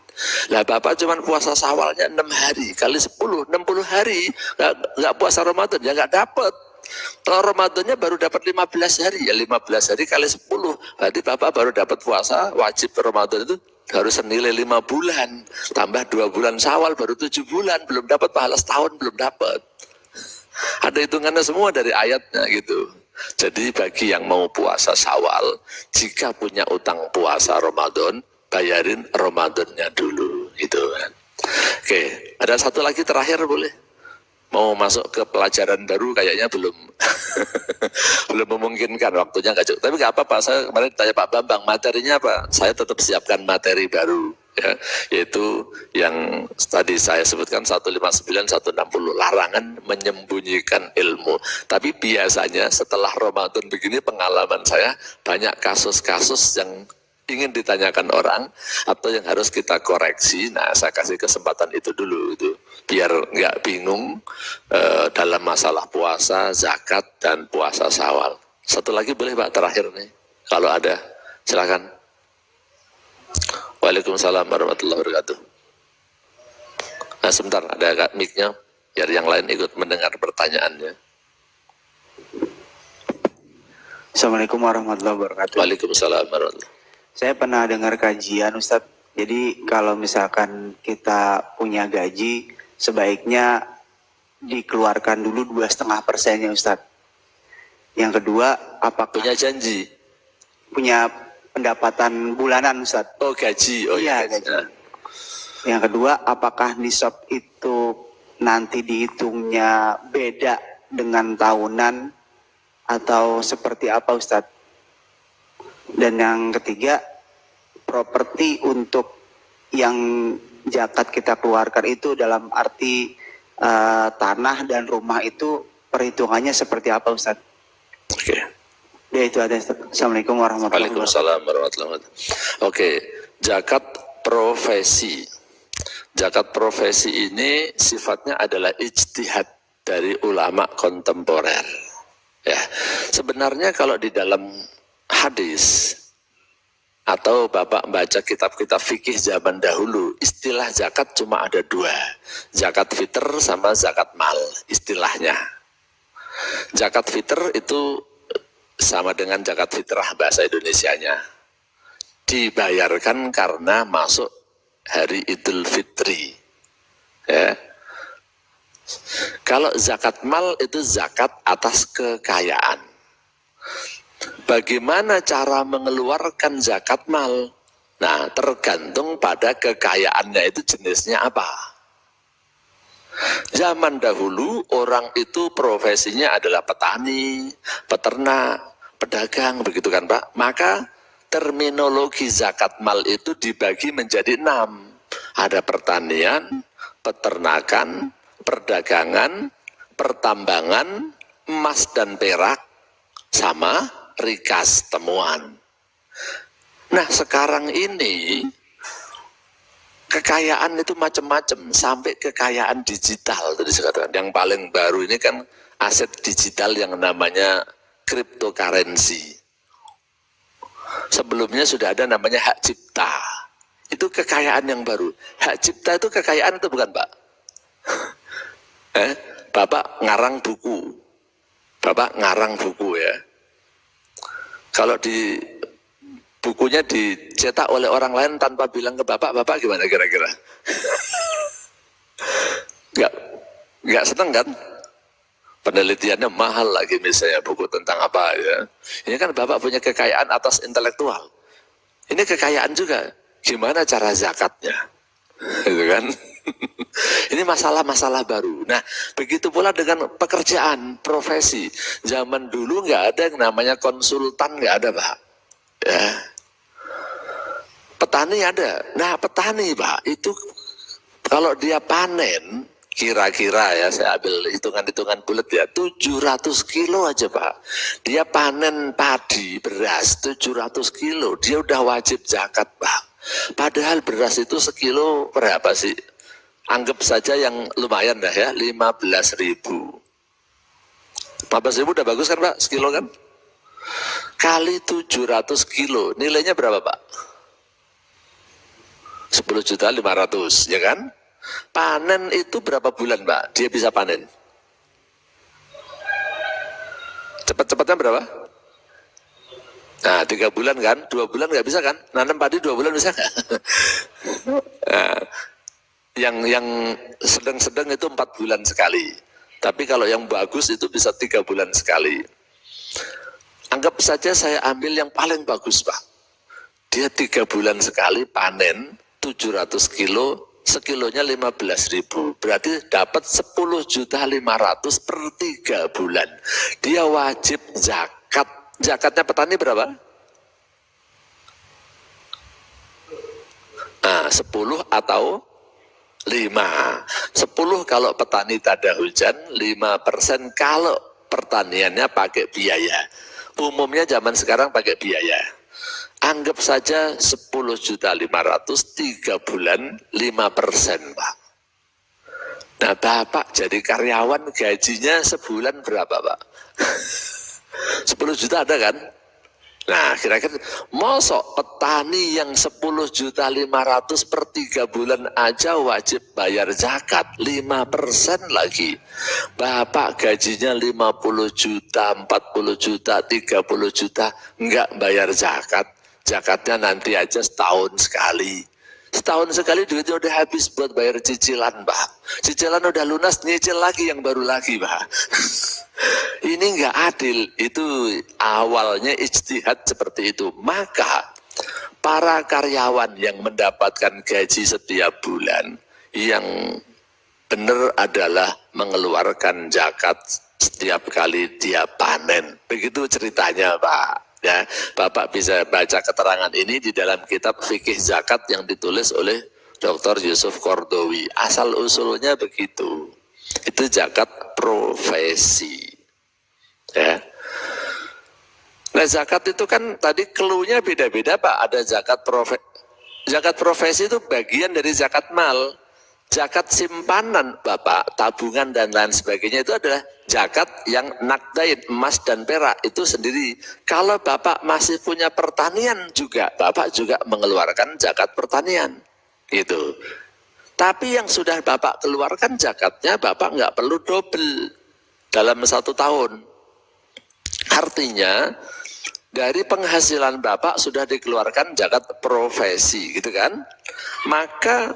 Speaker 1: Lah Bapak cuma puasa Syawalnya 6 hari kali 10, 60 hari. Nggak puasa Ramadan, ya nggak dapat. Kalau Ramadannya baru dapat 15 hari, ya 15 hari kali 10. Berarti Bapak baru dapat puasa wajib Ramadan itu harus senilai 5 bulan. Tambah 2 bulan Syawal baru 7 bulan. Belum dapat pahala setahun, belum dapat. Ada hitungannya semua dari ayatnya gitu. Jadi bagi yang mau puasa Syawal, jika punya utang puasa Ramadan, bayarin Ramadannya dulu gitu kan. Oke, ada satu lagi terakhir boleh? Mau masuk ke pelajaran baru kayaknya belum belum memungkinkan, waktunya nggak cukup. Tapi nggak apa-apa, saya kemarin tanya Pak Bambang, materinya apa? Saya tetap siapkan materi baru. Ya, yaitu yang tadi saya sebutkan 159, 160, larangan menyembunyikan ilmu. Tapi biasanya setelah Ramadan begini pengalaman saya banyak kasus-kasus yang ingin ditanyakan orang atau yang harus kita koreksi. Nah saya kasih kesempatan itu dulu itu biar nggak bingung dalam masalah puasa, zakat dan puasa Syawal. Satu lagi boleh Pak terakhir nih kalau ada, silakan. Waalaikumsalam warahmatullahi wabarakatuh. Nah sebentar, ada mic-nya biar yang lain ikut mendengar pertanyaannya.
Speaker 6: Assalamualaikum warahmatullahi wabarakatuh.
Speaker 1: Waalaikumsalam warahmatullahi wabarakatuh.
Speaker 6: Saya pernah dengar kajian Ustadz. Jadi kalau misalkan kita punya gaji, sebaiknya dikeluarkan dulu 2,5%-nya Ustadz. Yang kedua, apakah
Speaker 1: Punya janji?
Speaker 6: punya pendapatan bulanan Ustadz?
Speaker 1: Oh gaji, oh
Speaker 6: Iya,
Speaker 1: ya.
Speaker 6: gaji. Yang kedua, apakah nisab itu nanti dihitungnya beda dengan tahunan atau seperti apa Ustadz? Dan yang ketiga, properti untuk yang zakat kita keluarkan itu dalam arti tanah dan rumah itu perhitungannya seperti apa Ustadz?
Speaker 1: Oke.
Speaker 6: Ya itu ada. Assalamualaikum warahmatullahi wabarakatuh.
Speaker 1: Waalaikumsalam warahmatullahi wabarakatuh. Oke, zakat profesi. Zakat profesi ini sifatnya adalah ijtihad dari ulama kontemporer. Ya, sebenarnya kalau di dalam hadis atau Bapak baca kitab-kitab fikih zaman dahulu, istilah zakat cuma ada 2. Zakat fitr sama zakat mal istilahnya. Zakat fitr itu sama dengan zakat fitrah bahasa Indonesianya. Dibayarkan karena masuk hari Idul Fitri. Ya. Kalau zakat mal itu zakat atas kekayaan. Bagaimana cara mengeluarkan zakat mal? Nah, tergantung pada kekayaannya itu jenisnya apa. Zaman dahulu orang itu profesinya adalah petani, peternak, pedagang, begitu kan Pak? Maka terminologi zakat mal itu dibagi menjadi 6. Ada pertanian, peternakan, perdagangan, pertambangan, emas dan perak, sama rikas temuan. Nah sekarang ini kekayaan itu macam-macam, sampai kekayaan digital tadi sekarang. Yang paling baru ini kan aset digital yang namanya cryptocurrency. Sebelumnya sudah ada namanya hak cipta. Itu kekayaan yang baru. Hak cipta itu kekayaan itu bukan Pak? Bapak ngarang buku. Bapak ngarang buku ya. Kalau di bukunya dicetak oleh orang lain tanpa bilang ke Bapak gimana kira-kira? Enggak seneng kan? Penelitiannya mahal lagi misalnya buku tentang apa ya. Ini kan Bapak punya kekayaan atas intelektual. Ini kekayaan juga. Gimana cara zakatnya? Gitu kan? Ini masalah-masalah baru. Nah, begitu pula dengan pekerjaan, profesi. Zaman dulu nggak ada yang namanya konsultan, nggak ada, Pak. Ya. Petani ada. Nah, petani, Pak, itu kalau dia panen, kira-kira ya, saya ambil hitungan-hitungan bulat ya, 700 kilo aja, Pak. Dia panen padi, beras, 700 kilo. Dia udah wajib zakat, Pak. Padahal beras itu sekilo berapa sih? Anggap saja yang lumayan dah ya, 15.000. 15.000 udah bagus kan, Pak? Sekilo kan? Kali 700 kilo, nilainya berapa, Pak? 10.500.000, ya kan? Panen itu berapa bulan, Pak? Dia bisa panen? Cepat-cepatnya berapa? Nah, 3 bulan kan? 2 bulan nggak bisa kan? Nanam padi 2 bulan bisa nggak? Nah, yang sedang-sedang itu 4 bulan sekali. Tapi kalau yang bagus itu bisa 3 bulan sekali. Anggap saja saya ambil yang paling bagus, Pak. Dia 3 bulan sekali panen 700 kilo, sekilonya 15.000. Berarti dapat 10.500.000 per 3 bulan. Dia wajib zakat. Zakatnya petani berapa? Nah, 10 atau 5. 10 kalau petani tak ada hujan, 5% kalau pertaniannya pakai biaya. Umumnya zaman sekarang pakai biaya. Anggap saja 10.500.000 3 bulan 5%, Pak. Nah, Bapak jadi karyawan gajinya sebulan berapa, Pak? 10 juta ada kan? Nah, kira-kira mosok petani yang 10.500.000 per 3 bulan aja wajib bayar zakat 5% lagi. Bapak gajinya 50 juta, 40 juta, 30 juta, enggak bayar zakat. Zakatnya nanti aja setahun sekali. Setahun sekali duitnya udah habis buat bayar cicilan, Pak. Cicilan udah lunas, nyicil lagi yang baru lagi, Pak. Ini enggak adil. Itu awalnya ijtihad seperti itu. Maka para karyawan yang mendapatkan gaji setiap bulan, yang benar adalah mengeluarkan zakat setiap kali dia panen. Begitu ceritanya, Pak. Ya, Bapak bisa baca keterangan ini di dalam kitab Fikih Zakat yang ditulis oleh Dr. Yusuf Kordowi. Asal usulnya begitu. Itu zakat profesi. Ya. Nah, zakat itu kan tadi clue-nya beda-beda, Pak. Ada zakat profesi. Zakat profesi itu bagian dari zakat mal. Zakat simpanan, Bapak, tabungan dan lain sebagainya itu adalah zakat yang nakdain, emas dan perak itu sendiri. Kalau Bapak masih punya pertanian juga, Bapak juga mengeluarkan zakat pertanian. Gitu. Tapi yang sudah Bapak keluarkan zakatnya, Bapak nggak perlu double dalam 1 tahun. Artinya, dari penghasilan Bapak sudah dikeluarkan zakat profesi, gitu kan? Maka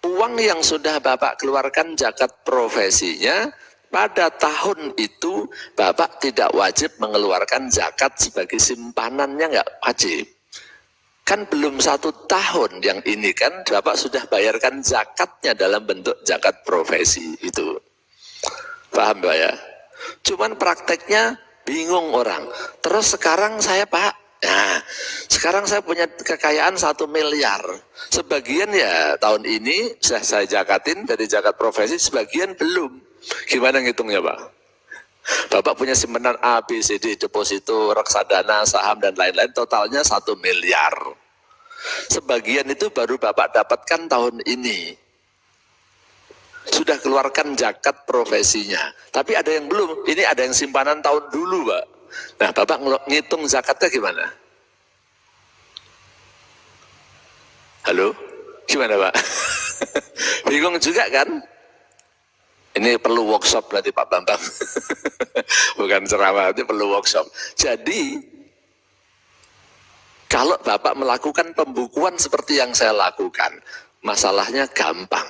Speaker 1: uang yang sudah Bapak keluarkan zakat profesinya, pada tahun itu Bapak tidak wajib mengeluarkan zakat sebagai simpanannya, nggak wajib. Kan belum 1 tahun yang ini kan Bapak sudah bayarkan zakatnya dalam bentuk zakat profesi itu. Paham, Pak ya? Cuman prakteknya bingung orang. Terus sekarang saya, Pak, nah, sekarang saya punya kekayaan 1 miliar. Sebagian ya tahun ini sudah saya zakatin dari zakat profesi, sebagian belum. Gimana ngitungnya, Pak? Bapak punya simpanan A, B, C, D, deposito, reksadana, saham, dan lain-lain, totalnya 1 miliar. Sebagian itu baru Bapak dapatkan tahun ini. Sudah keluarkan zakat profesinya. Tapi ada yang belum, ini ada yang simpanan tahun dulu, Pak. Nah, Bapak ngitung zakatnya gimana? Halo? Gimana, Pak? Bingung juga kan? Ini perlu workshop berarti Pak Bambang. Bukan ceramah, itu perlu workshop. Jadi, kalau Bapak melakukan pembukuan seperti yang saya lakukan, masalahnya gampang.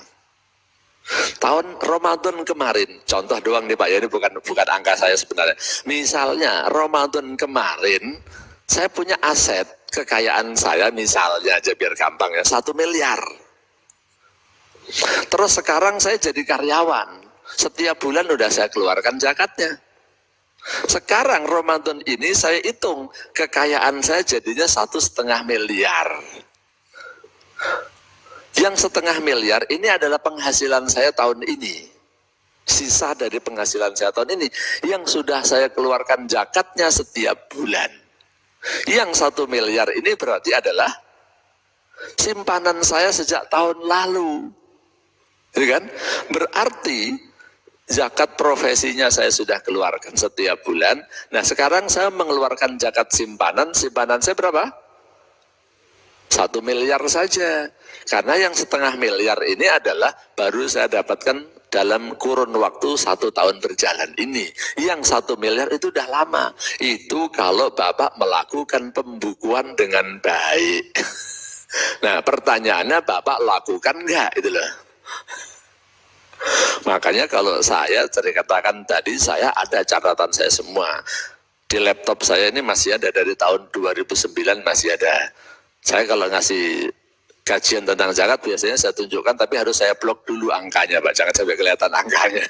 Speaker 1: Tahun Ramadan kemarin, contoh doang nih Pak, ya ini bukan angka saya sebenarnya. Misalnya Ramadan kemarin, saya punya aset, kekayaan saya misalnya aja biar gampang ya, 1 miliar. Terus sekarang saya jadi karyawan, setiap bulan udah saya keluarkan zakatnya. Sekarang Ramadan ini saya hitung kekayaan saya jadinya 1,5 miliar. Yang 1,5 miliar ini adalah penghasilan saya tahun ini. Sisa dari penghasilan saya tahun ini yang sudah saya keluarkan zakatnya setiap bulan. Yang 1 miliar ini berarti adalah simpanan saya sejak tahun lalu. Ya kan? Berarti zakat profesinya saya sudah keluarkan setiap bulan. Nah sekarang saya mengeluarkan zakat simpanan saya berapa? 1 miliar saja. Karena yang 1,5 miliar ini adalah baru saya dapatkan dalam kurun waktu 1 tahun berjalan ini. Yang 1 miliar itu udah lama. Itu kalau Bapak melakukan pembukuan dengan baik. Nah pertanyaannya Bapak lakukan enggak itu loh. Makanya kalau saya katakan tadi saya ada catatan saya semua. Di laptop saya ini masih ada dari tahun 2009 masih ada. Saya kalau ngasih kajian tentang zakat biasanya saya tunjukkan tapi harus saya blok dulu angkanya Pak, jangan sampai kelihatan angkanya.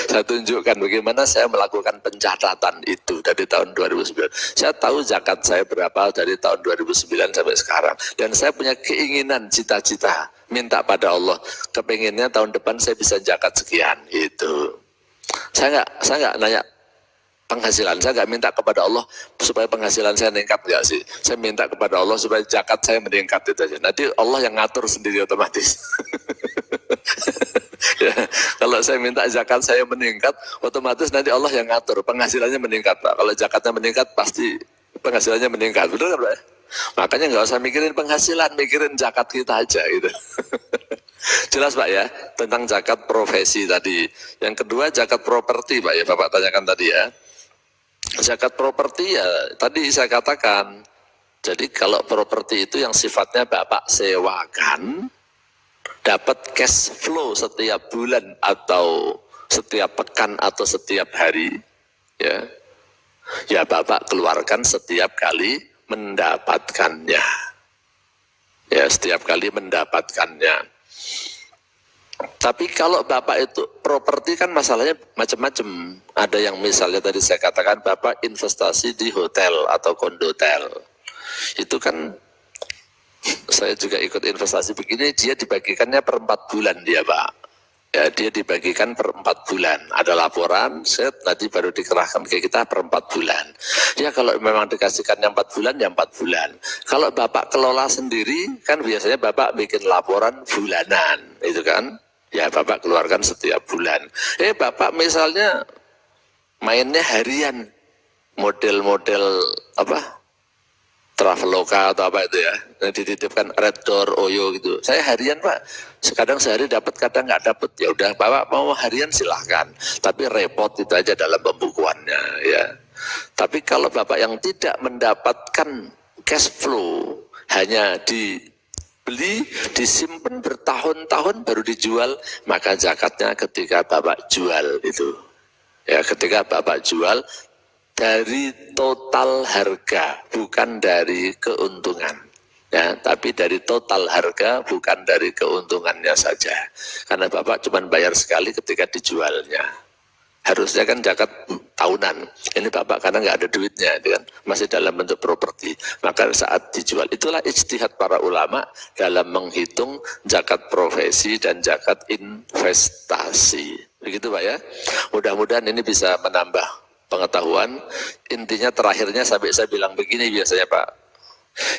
Speaker 1: Saya tunjukkan bagaimana saya melakukan pencatatan itu dari tahun 2009. Saya tahu zakat saya berapa dari tahun 2009 sampai sekarang. Dan saya punya keinginan, cita-cita, minta pada Allah, kepinginnya tahun depan saya bisa zakat sekian. Itu. Saya nggak nanya penghasilan, saya nggak minta kepada Allah supaya penghasilan saya meningkat, nggak sih. Saya minta kepada Allah supaya zakat saya meningkat itu aja. Nanti Allah yang ngatur sendiri otomatis. Ya, kalau saya minta zakat saya meningkat, otomatis nanti Allah yang ngatur penghasilannya meningkat Pak. Kalau zakatnya meningkat pasti penghasilannya meningkat, betul kan Pak? Makanya nggak usah mikirin penghasilan, mikirin zakat kita aja gitu. Jelas Pak ya tentang zakat profesi tadi. Yang kedua zakat properti Pak ya, Bapak tanyakan tadi ya. Zakat properti ya tadi saya katakan. Jadi kalau properti itu yang sifatnya Bapak sewakan, dapat cash flow setiap bulan atau setiap pekan atau setiap hari, ya Bapak keluarkan setiap kali mendapatkannya, ya setiap kali mendapatkannya. Tapi kalau Bapak itu properti kan masalahnya macam-macam. Ada yang misalnya tadi saya katakan Bapak investasi di hotel atau kondotel, itu kan saya juga ikut investasi begini, dia dibagikannya per 4 bulan dia Pak. Ya dia dibagikan per 4 bulan. Ada laporan, set nanti baru dikerahkan ke kita per 4 bulan. Ya kalau memang dikasihkan yang 4 bulan, ya 4 bulan. Kalau Bapak kelola sendiri, kan biasanya Bapak bikin laporan bulanan, itu kan. Ya Bapak keluarkan setiap bulan. Bapak misalnya mainnya harian, model-model apa? Traveloka atau apa itu ya, yang dititipkan Red Door, Oyo gitu. Saya harian Pak, kadang sehari dapat, kadang nggak dapat. Ya udah Bapak mau harian silahkan, tapi repot itu aja dalam pembukuannya ya. Tapi kalau Bapak yang tidak mendapatkan cash flow, hanya dibeli, disimpan bertahun-tahun baru dijual, maka zakatnya ketika Bapak jual itu. Ya ketika Bapak jual, dari total harga, bukan dari keuntungan. Ya, tapi dari total harga, bukan dari keuntungannya saja. Karena Bapak cuma bayar sekali ketika dijualnya. Harusnya kan zakat tahunan. Ini Bapak karena nggak ada duitnya, kan? Masih dalam bentuk properti. Maka saat dijual, itulah ijtihad para ulama dalam menghitung zakat profesi dan zakat investasi. Begitu Pak ya. Mudah-mudahan ini bisa menambah pengetahuan. Intinya terakhirnya sampai saya bilang begini biasanya Pak,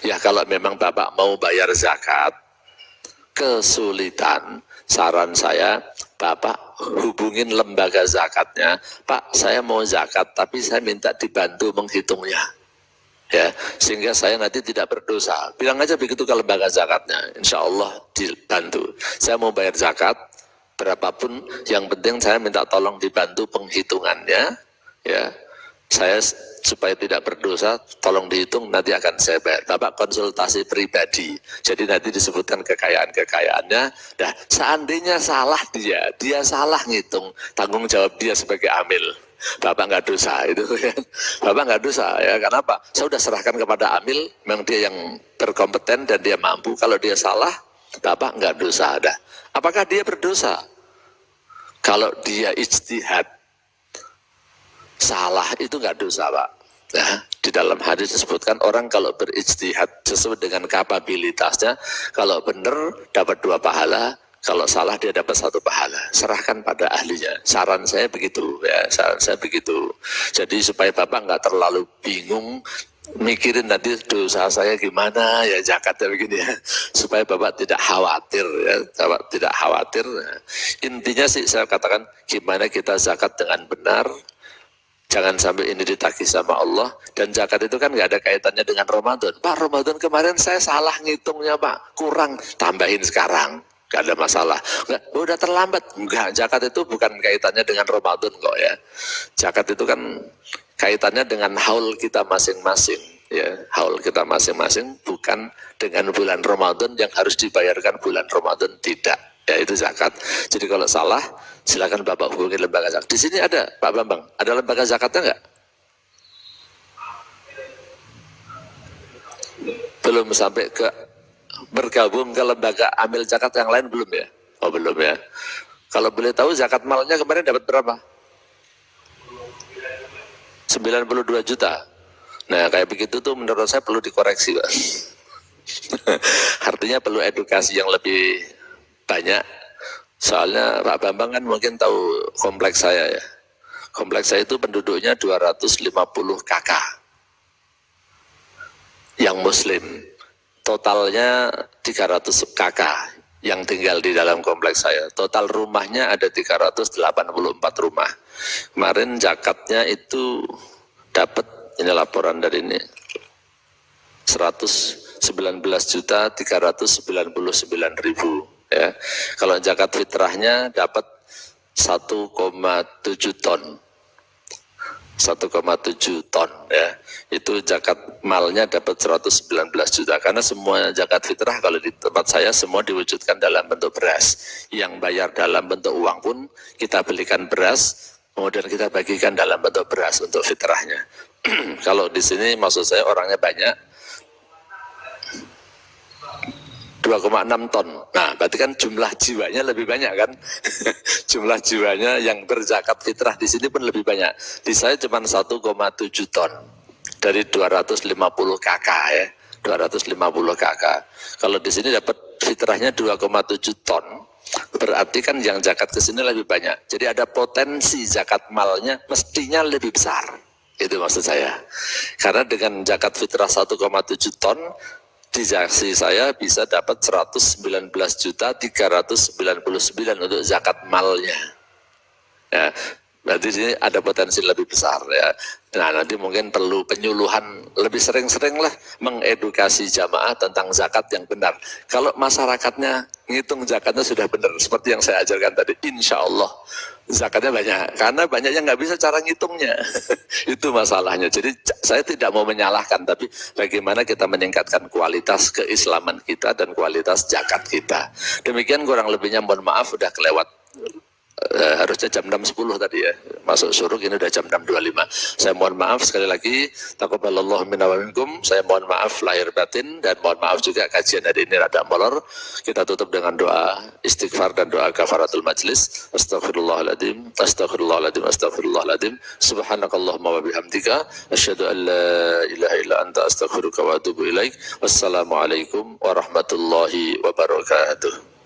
Speaker 1: ya kalau memang Bapak mau bayar zakat kesulitan, saran saya Bapak hubungin lembaga zakatnya, Pak saya mau zakat tapi saya minta dibantu menghitungnya, ya sehingga saya nanti tidak berdosa. Bilang aja begitu ke lembaga zakatnya, insya Allah dibantu. Saya mau bayar zakat berapapun, yang penting saya minta tolong dibantu penghitungannya. Ya, saya supaya tidak berdosa, tolong dihitung, nanti akan saya bayar. Bapak konsultasi pribadi, jadi nanti disebutkan kekayaan-kekayaannya. Nah, seandainya salah dia salah ngitung, tanggung jawab dia sebagai amil. Bapak nggak dosa itu ya. Bapak nggak dosa ya, karena apa? Saya sudah serahkan kepada amil, memang dia yang berkompeten dan dia mampu. Kalau dia salah, Bapak nggak dosa ada. Apakah dia berdosa? Kalau dia ijtihad salah itu nggak dosa, Pak. Ya, di dalam hadis disebutkan orang kalau berijtihad sesuai dengan kapabilitasnya, kalau benar dapat 2 pahala, kalau salah dia dapat 1 pahala. Serahkan pada ahlinya. Saran saya begitu, ya. Saran saya begitu. Jadi supaya Bapak nggak terlalu bingung mikirin nanti dosa saya gimana ya zakatnya begini ya, supaya Bapak tidak khawatir ya, Bapak tidak khawatir. Intinya sih saya katakan gimana kita zakat dengan benar, jangan sampai ini ditagih sama Allah. Dan zakat itu kan nggak ada kaitannya dengan Ramadan. Pak, Ramadan kemarin saya salah ngitungnya Pak, kurang, tambahin sekarang. Gak ada masalah. Enggak, udah terlambat. Enggak, zakat itu bukan kaitannya dengan Ramadan kok ya. Zakat itu kan kaitannya dengan haul kita masing-masing. Ya, haul kita masing-masing, bukan dengan bulan Ramadan yang harus dibayarkan bulan Ramadan, tidak. Ya, itu zakat. Jadi kalau salah, silakan Bapak hubungi lembaga zakat. Di sini ada Pak Bambang, ada lembaga zakatnya enggak? Belum sampai ke bergabung ke lembaga amil zakat yang lain belum ya? Oh belum ya. Kalau boleh tahu zakat malnya kemarin dapat berapa? 92 juta. Nah kayak begitu tuh menurut saya perlu dikoreksi Pak. Artinya perlu edukasi yang lebih banyak. Soalnya Pak Bambang kan mungkin tahu kompleks saya ya. Kompleks saya itu penduduknya 250 KK yang muslim. Totalnya 300 KK yang tinggal di dalam kompleks saya. Total rumahnya ada 384 rumah. Kemarin zakatnya itu dapat, ini laporan dari ini, 119.399.000 ya. Kalau zakat fitrahnya dapat 1,7 ton. 1,7 ton ya, itu zakat malnya dapat 119 juta karena semua zakat fitrah kalau di tempat saya semua diwujudkan dalam bentuk beras. Yang bayar dalam bentuk uang pun kita belikan beras, kemudian kita bagikan dalam bentuk beras untuk fitrahnya. Kalau di sini maksud saya orangnya banyak, 2,6 ton. Nah, berarti kan jumlah jiwanya lebih banyak kan? Jumlah jiwanya yang berzakat fitrah di sini pun lebih banyak. Di saya cuma 1,7 ton dari 250 KK ya. 250 KK. Kalau di sini dapat fitrahnya 2,7 ton. Berarti kan yang zakat ke sini lebih banyak. Jadi ada potensi zakat malnya mestinya lebih besar. Itu maksud saya. Karena dengan zakat fitrah 1,7 ton di saksi saya bisa dapat 119.399 untuk zakat malnya. Ya, berarti ini ada potensi lebih besar ya. Nah nanti mungkin perlu penyuluhan lebih sering-sering lah mengedukasi jamaah tentang zakat yang benar. Kalau masyarakatnya ngitung zakatnya sudah benar seperti yang saya ajarkan tadi, insya Allah zakatnya banyak. Karena banyak yang nggak bisa cara ngitungnya. Itu masalahnya. Jadi saya tidak mau menyalahkan, tapi bagaimana kita meningkatkan kualitas keislaman kita dan kualitas zakat kita. Demikian kurang lebihnya, mohon maaf udah kelewat. Harusnya jam 6.10 tadi ya, masuk suruk, ini udah jam 6.25. Saya mohon maaf sekali lagi, taqabbalallahu minna wa minkum. Saya mohon maaf lahir batin, dan mohon maaf juga kajian hari ini rada molor. Kita tutup dengan doa istighfar dan doa kafaratul majlis. Astaghfirullahaladzim, astaghfirullahaladzim, astaghfirullahaladzim. Subhanakallahumma wa bihamdika asyhadu an la ilaha illa anta astaghfiruka wa atubu ilaik. Wassalamualaikum warahmatullahi wabarakatuh.